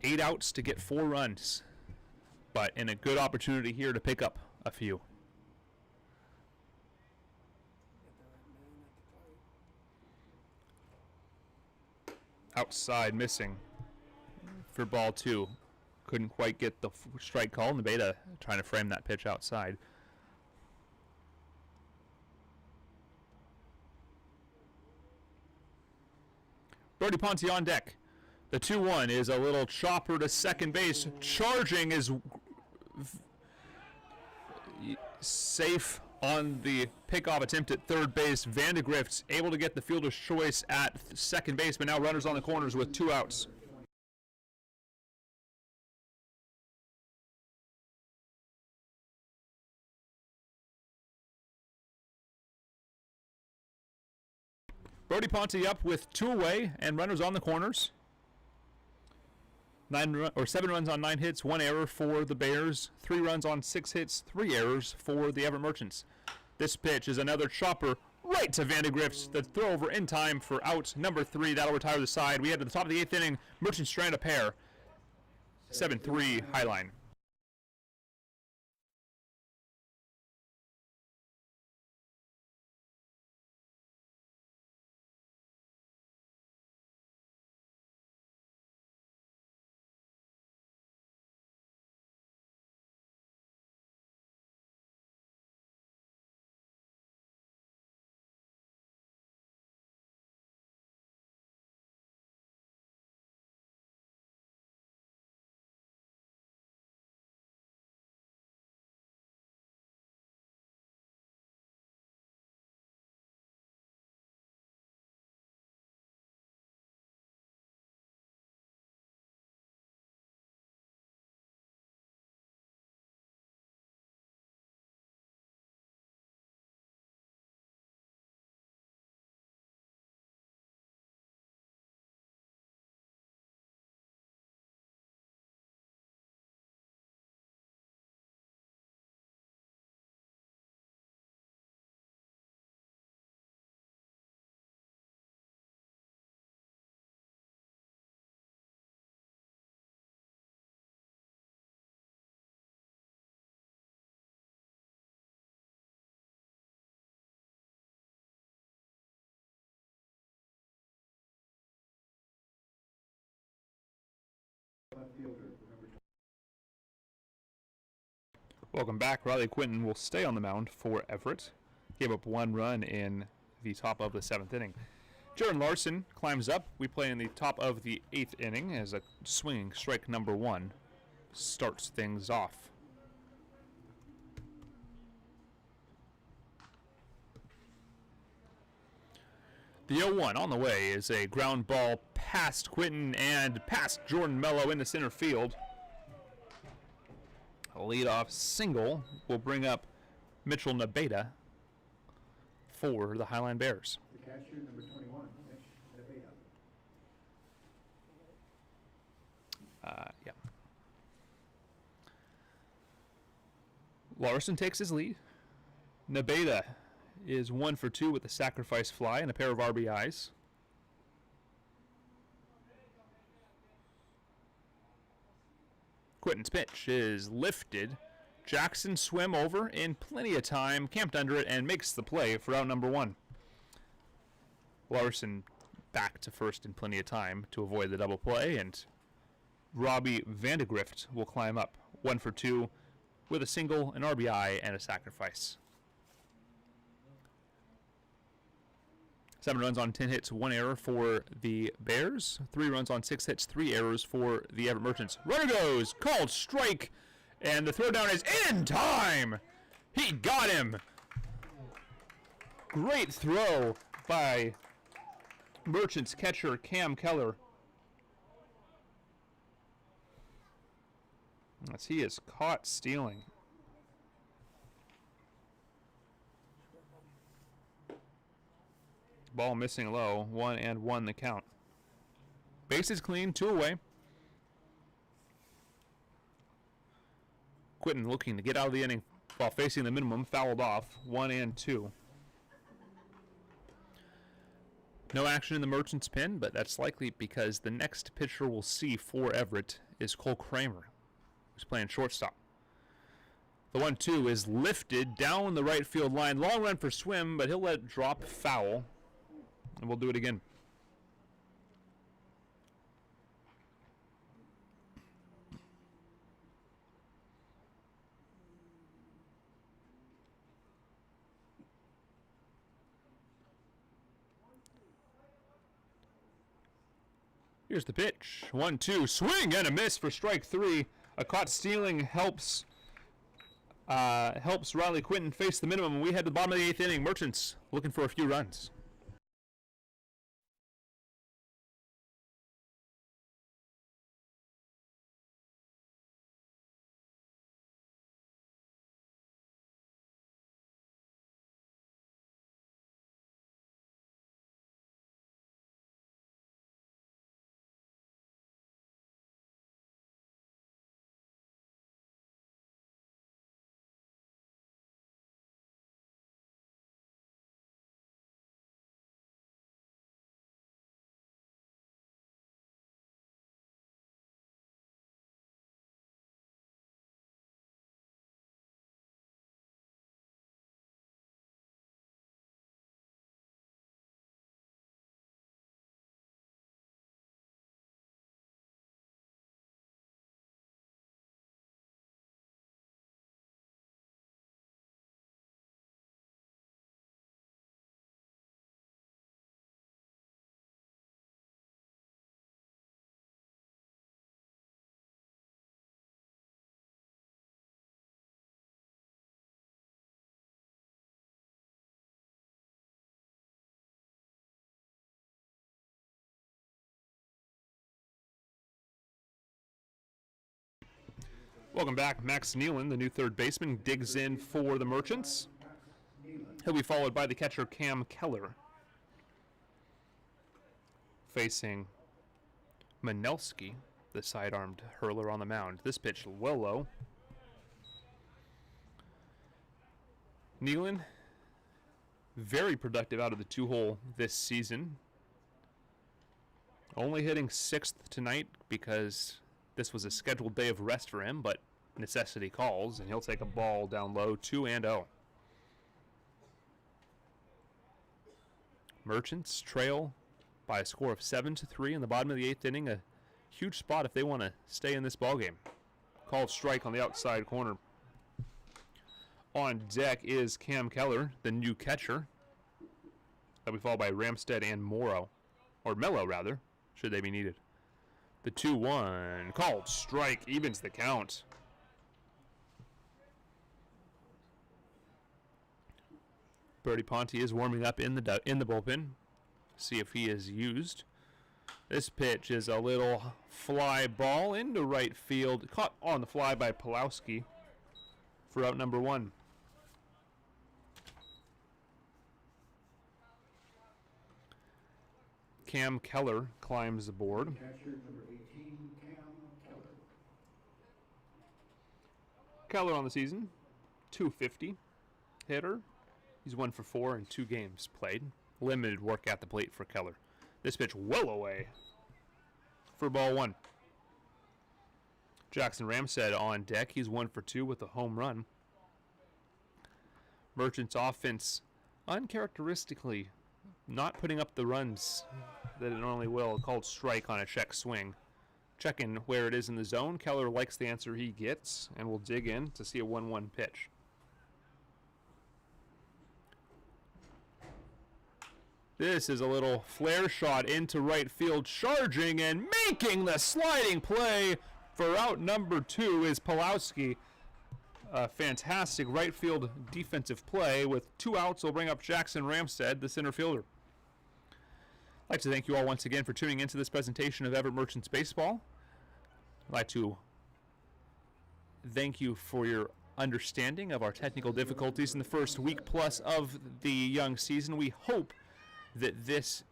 8 outs to get 4 runs, but in a good opportunity here to pick up a few. Outside missing for ball 2. Couldn't quite get the strike call. Nebeda trying to frame that pitch outside. Brody Ponte on deck. The 2-1 is a little chopper to second base. Charging is safe on the pickoff attempt at third base. Vandegrift's able to get the fielder's choice at second base, but now runners on the corners with 2 outs. Brody Ponte up with 2 away and runners on the corners. 7 runs on 9 hits, 1 error for the Bears. 3 runs on 6 hits, 3 errors for the Everett Merchants. This pitch is another chopper right to Vandegrift. The throw over in time for out number 3. That'll retire the side. We head to the top of the 8th inning. Merchants strand a pair. 7-3 Highline. Welcome back. Riley Quinton will stay on the mound for Everett. Gave up 1 run in the top of the 7th inning. Jaron Larson climbs up. We play in the top of the 8th inning as a swinging strike number 1 starts things off. The 0-1 on the way is a ground ball past Quinton and past Jordan Mello into center field. A leadoff single will bring up Mitchell Nebeda for the Highline Bears. The catcher, number 21, Mitch Nebeda. Yeah. Larson takes his lead. Nebeda is 1 for 2 with a sacrifice fly and a pair of RBIs. Quinton's pitch is lifted. Jackson swim over in plenty of time, camped under it, and makes the play for out number 1. Larson back to first in plenty of time to avoid the double play, and Robbie Vandegrift will climb up 1 for 2 with a single, an RBI, and a sacrifice. 7 runs on 10 hits, 1 error for the Bears. 3 runs on 6 hits, 3 errors for the Everett Merchants. Runner goes, called strike, and the throwdown is in time. He got him. Great throw by Merchants catcher Cam Keller. As he is caught stealing. Ball missing low, 1-1 the count. Bases clean, 2 away. Quinton looking to get out of the inning while facing the minimum, fouled off, 1-2. No action in the Merchants pen, but that's likely because the next pitcher we'll see for Everett is Cole Kramer, who's playing shortstop. The 1-2 is lifted down the right field line. Long run for Swim, but he'll let it drop foul. And we'll do it again. Here's the pitch. 1-2. Swing and a miss for strike 3. A caught stealing helps Riley Quinton face the minimum. We head to the bottom of the 8th inning. Merchants looking for a few runs. Welcome back. Max Nealon, the new third baseman, digs in for the Merchants. He'll be followed by the catcher Cam Keller. Facing Manelski, the side-armed hurler on the mound. This pitch well low. Nealon, very productive out of the 2-hole this season. Only hitting 6th tonight because this was a scheduled day of rest for him, but necessity calls, and he'll take a ball down low, 2-0. Merchants trail by a score of 7-3 in the bottom of the 8th inning. A huge spot if they want to stay in this ballgame. Called strike on the outside corner. On deck is Cam Keller, the new catcher. That'll be followed by Ramstead and Morrow, or Mello rather, should they be needed. The 2-1 called strike evens the count. Birdie Ponte is warming up in the bullpen. See if he is used. This pitch is a little fly ball into right field, caught on the fly by Pulowski for out number 1. Cam Keller climbs the board. Catcher number 18, Cam Keller. Keller on the season, 250 hitter. He's 1 for 4 in 2 games played. Limited work at the plate for Keller. This pitch well away for ball 1. Jackson Ramstead on deck. He's 1 for 2 with a home run. Merchants offense uncharacteristically not putting up the runs that it normally will. Called strike on a check swing. Checking where it is in the zone. Keller likes the answer he gets and will dig in to see a 1-1 pitch. This is a little flare shot into right field, charging and making the sliding play for out number 2 is Pulowski. A fantastic right field defensive play. With 2 outs, will bring up Jackson Ramstead, the center fielder. I'd like to thank you all once again for tuning into this presentation of Everett Merchants Baseball. I'd like to thank you for your understanding of our technical difficulties in the first week plus of the young season. We hope that this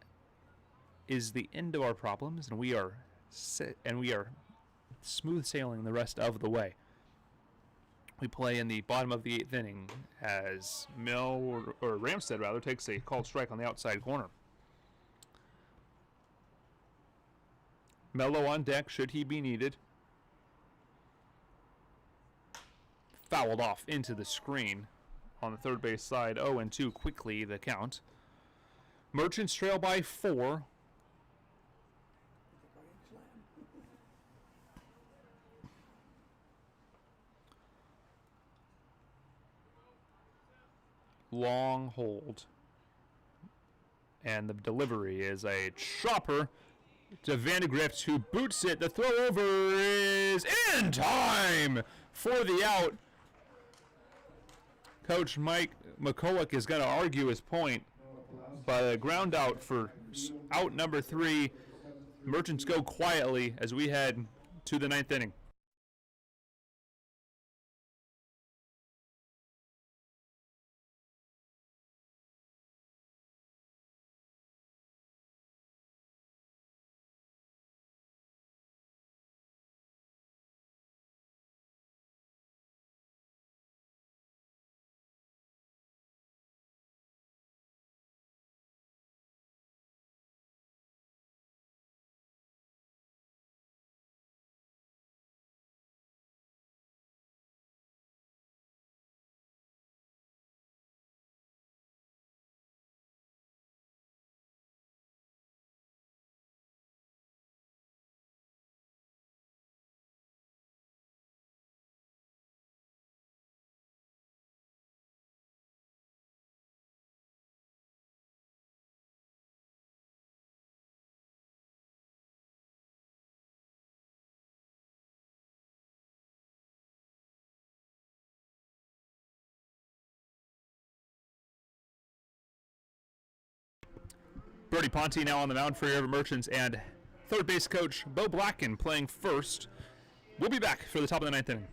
is the end of our problems, and we are smooth sailing the rest of the way. We play in the bottom of the 8th inning as Ramstead rather takes a called strike on the outside corner. Mello on deck should he be needed. Fouled off into the screen on the third base side. 0-2 quickly the count. Merchants trail by 4. Long hold. And the delivery is a chopper to Vandegrift, who boots it. The throw over is in time for the out. Coach Mike McCulloch is going to argue his point, but a ground out for out number 3. Merchants go quietly as we head to the 9th inning. Brody Ponte now on the mound for Everett Merchants, and third base coach Bo Blacken playing first. We'll be back for the top of the 9th inning.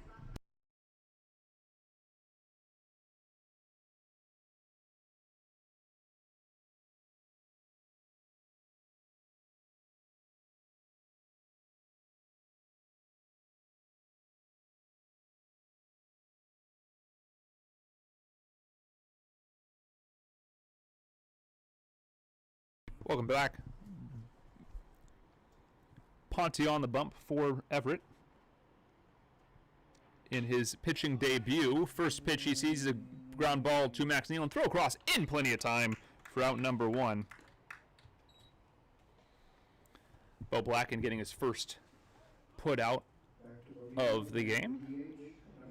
Welcome back. Ponte on the bump for Everett in his pitching debut. First pitch, he sees a ground ball to Max Nealon. Throw across in plenty of time for out number 1. Bo Blacken getting his first put out of the game.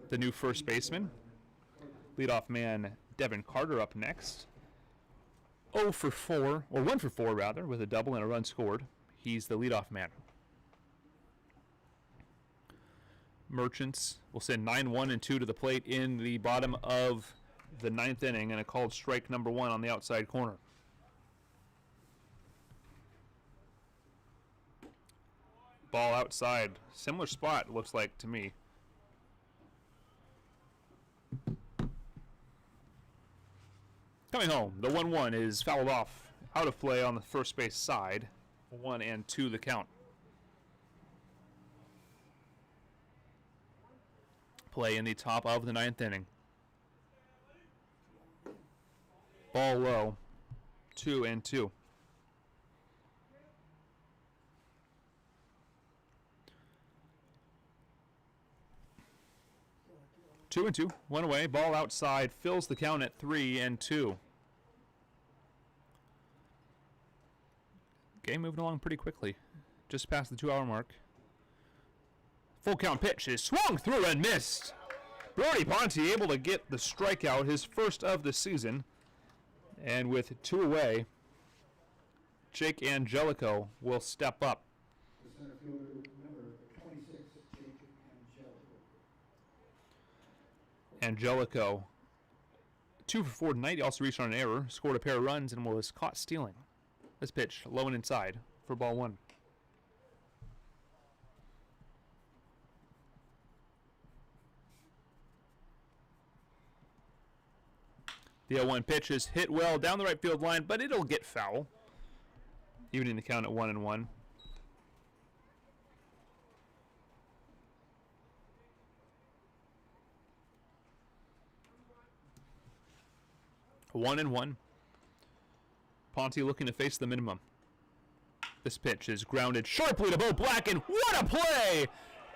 The new first baseman. Leadoff man Devin Carter up next. 0 for 4, or 1 for 4 rather, with a double and a run scored. He's the leadoff man. Merchants will send 9-1 and 2 to the plate in the bottom of the 9th inning, and a called strike number 1 on the outside corner. Ball outside. Similar spot, looks like to me. Coming home, the 1-1 is fouled off, out of play on the first base side. 1-2 the count. Play in the top of the 9th inning. Ball low, 2-2. Two and two, one away. Ball outside fills the count at 3-2. Game moving along pretty quickly, just past the 2-hour mark. Full count pitch is swung through and missed. Brody Ponte able to get the strikeout, his first of the season, and with 2 away, Jake Angelico will step up. The center fielder, number 26, Jake Angelico. Angelico, 2 for 4 tonight. He also reached on an error, scored a pair of runs, and was caught stealing. This pitch, low and inside for ball 1. The 0-1 pitch is hit well down the right field line, but it'll get foul. Evening the count at 1-1. One and one. Ponte looking to face the minimum. This pitch is grounded sharply to Bo Blacken. What a play!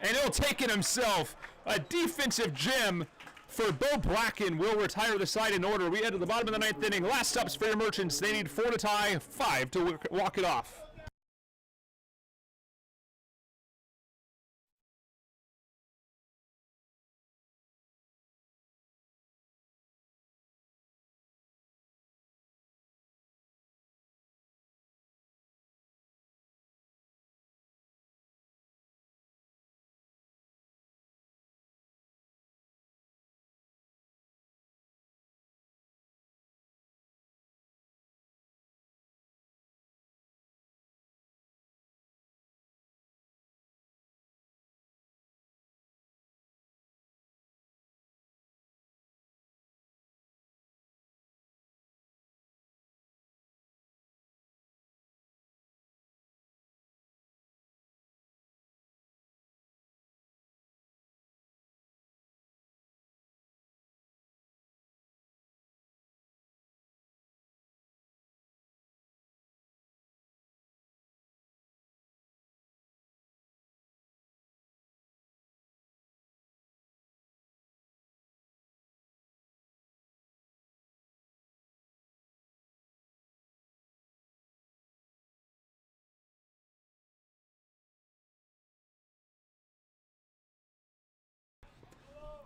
And he'll take it himself. A defensive gem for Bo Blacken will retire the side in order. We head to the bottom of the 9th inning. Last ups for your Merchants. They need 4 to tie, 5 to walk it off.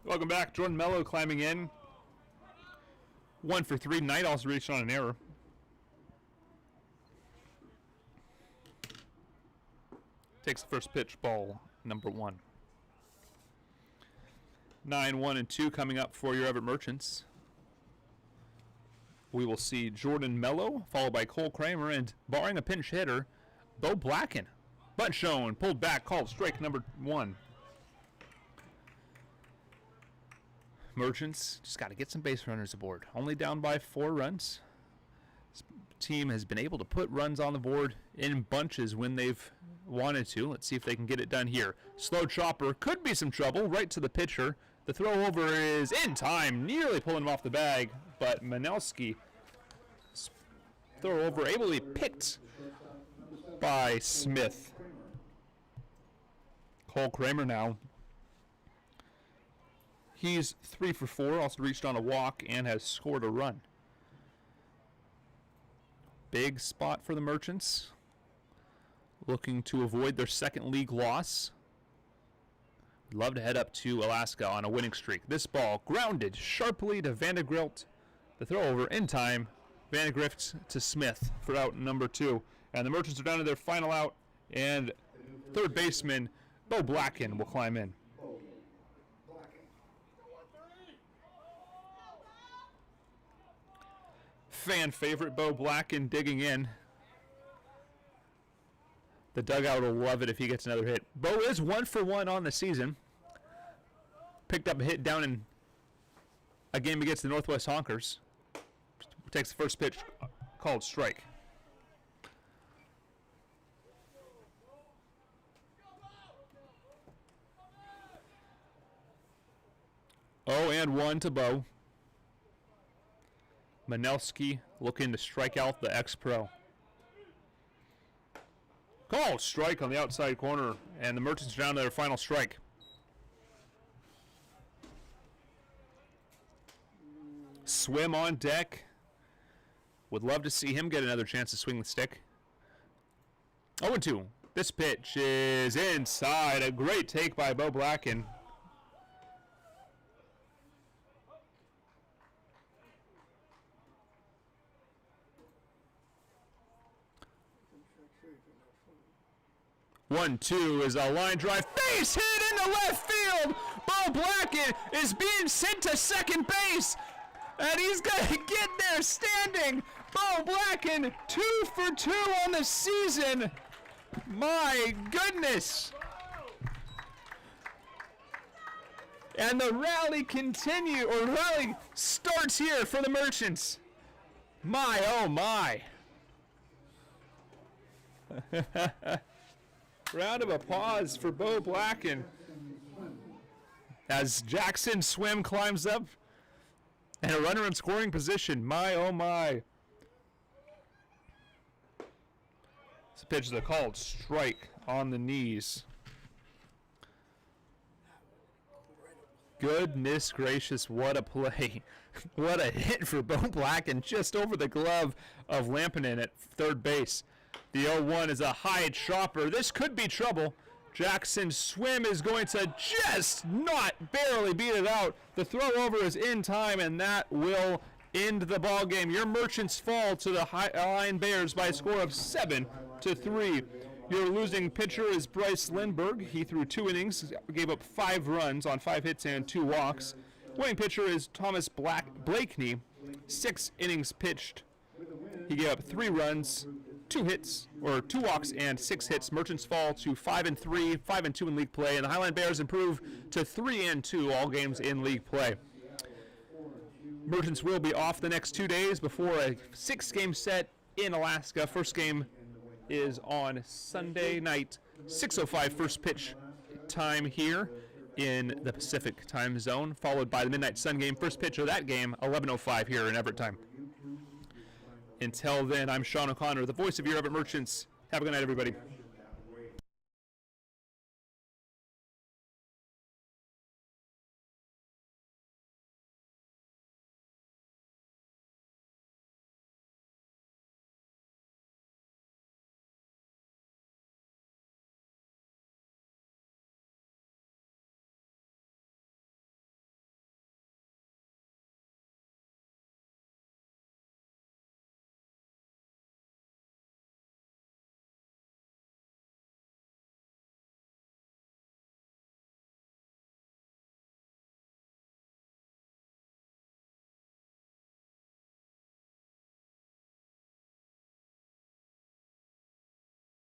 Welcome back. Jordan Mello climbing in. 1 for 3 tonight. Also reached on an error. Takes the first pitch, ball number 1. 9-1-2 coming up for your Everett Merchants. We will see Jordan Mello, followed by Cole Kramer, and barring a pinch hitter, Bo Blacken. Bunt shown, pulled back, called strike number 1. Merchants just got to get some base runners aboard. Only down by 4 runs. This team has been able to put runs on the board in bunches when they've wanted to. Let's see if they can get it done here. Slow chopper, could be some trouble, right to the pitcher. The throw over is in time, nearly pulling him off the bag, but Manelski throw over able to be picked by Smith. Cole Kramer now. He's 3 for 4, also reached on a walk and has scored a run. Big spot for the Merchants, looking to avoid their second league loss. Would love to head up to Alaska on a winning streak. This ball grounded sharply to Vandegrift. The throw over in time. Vandegrift to Smith for out number 2. And the Merchants are down to their final out, and third baseman Bo Blacken will climb in. Fan favorite Bo Blacken digging in. The dugout will love it if he gets another hit. Bo is 1 for 1 on the season. Picked up a hit down in a game against the Northwest Honkers. Takes the first pitch, called strike. Oh, and 1 to Bo. Manelski looking to strike out the ex-pro. Called strike on the outside corner, and the Merchants are down to their final strike. Swim on deck. Would love to see him get another chance to swing the stick. 0-2. This pitch is inside. A great take by Bo Blacken. 1-2 is a line drive. Base hit into left field. Bo Blacken is being sent to second base. And he's going to get there standing. Bo Blacken, 2 for 2 on the season. My goodness. And the rally starts here for the Merchants. My, oh my. Round of applause for Bo Blacken as Jackson Swim climbs up and a runner in scoring position. My, oh my. This pitch is a called strike on the knees. Goodness gracious, what a play. What a hit for Bo Blacken just over the glove of Lampinen at third base. The 0-1 is a high chopper. This could be trouble. Jackson Swim is going to just not barely beat it out. The throw over is in time, and that will end the ball game. Your Merchants fall to the Highline Bears by a score of 7-3. Your losing pitcher is Bryce Lindbergh. He threw 2 innings, gave up 5 runs on 5 hits and 2 walks. Winning pitcher is Thomas Blakeney, 6 innings pitched. He gave up 3 runs, 2 hits, or 2 walks and 6 hits. Merchants fall to 5-3, 5-2 in league play, and the Highline Bears improve to 3-2 all games in league play. Merchants will be off the next 2 days before a 6-game set in Alaska. First game is on Sunday night, 6:05 first pitch time here in the Pacific time zone, followed by the Midnight Sun game. First pitch of that game, 11:05 here in Everett time. Until then, I'm Sean O'Connor, the voice of your Everett Merchants. Have a good night, everybody.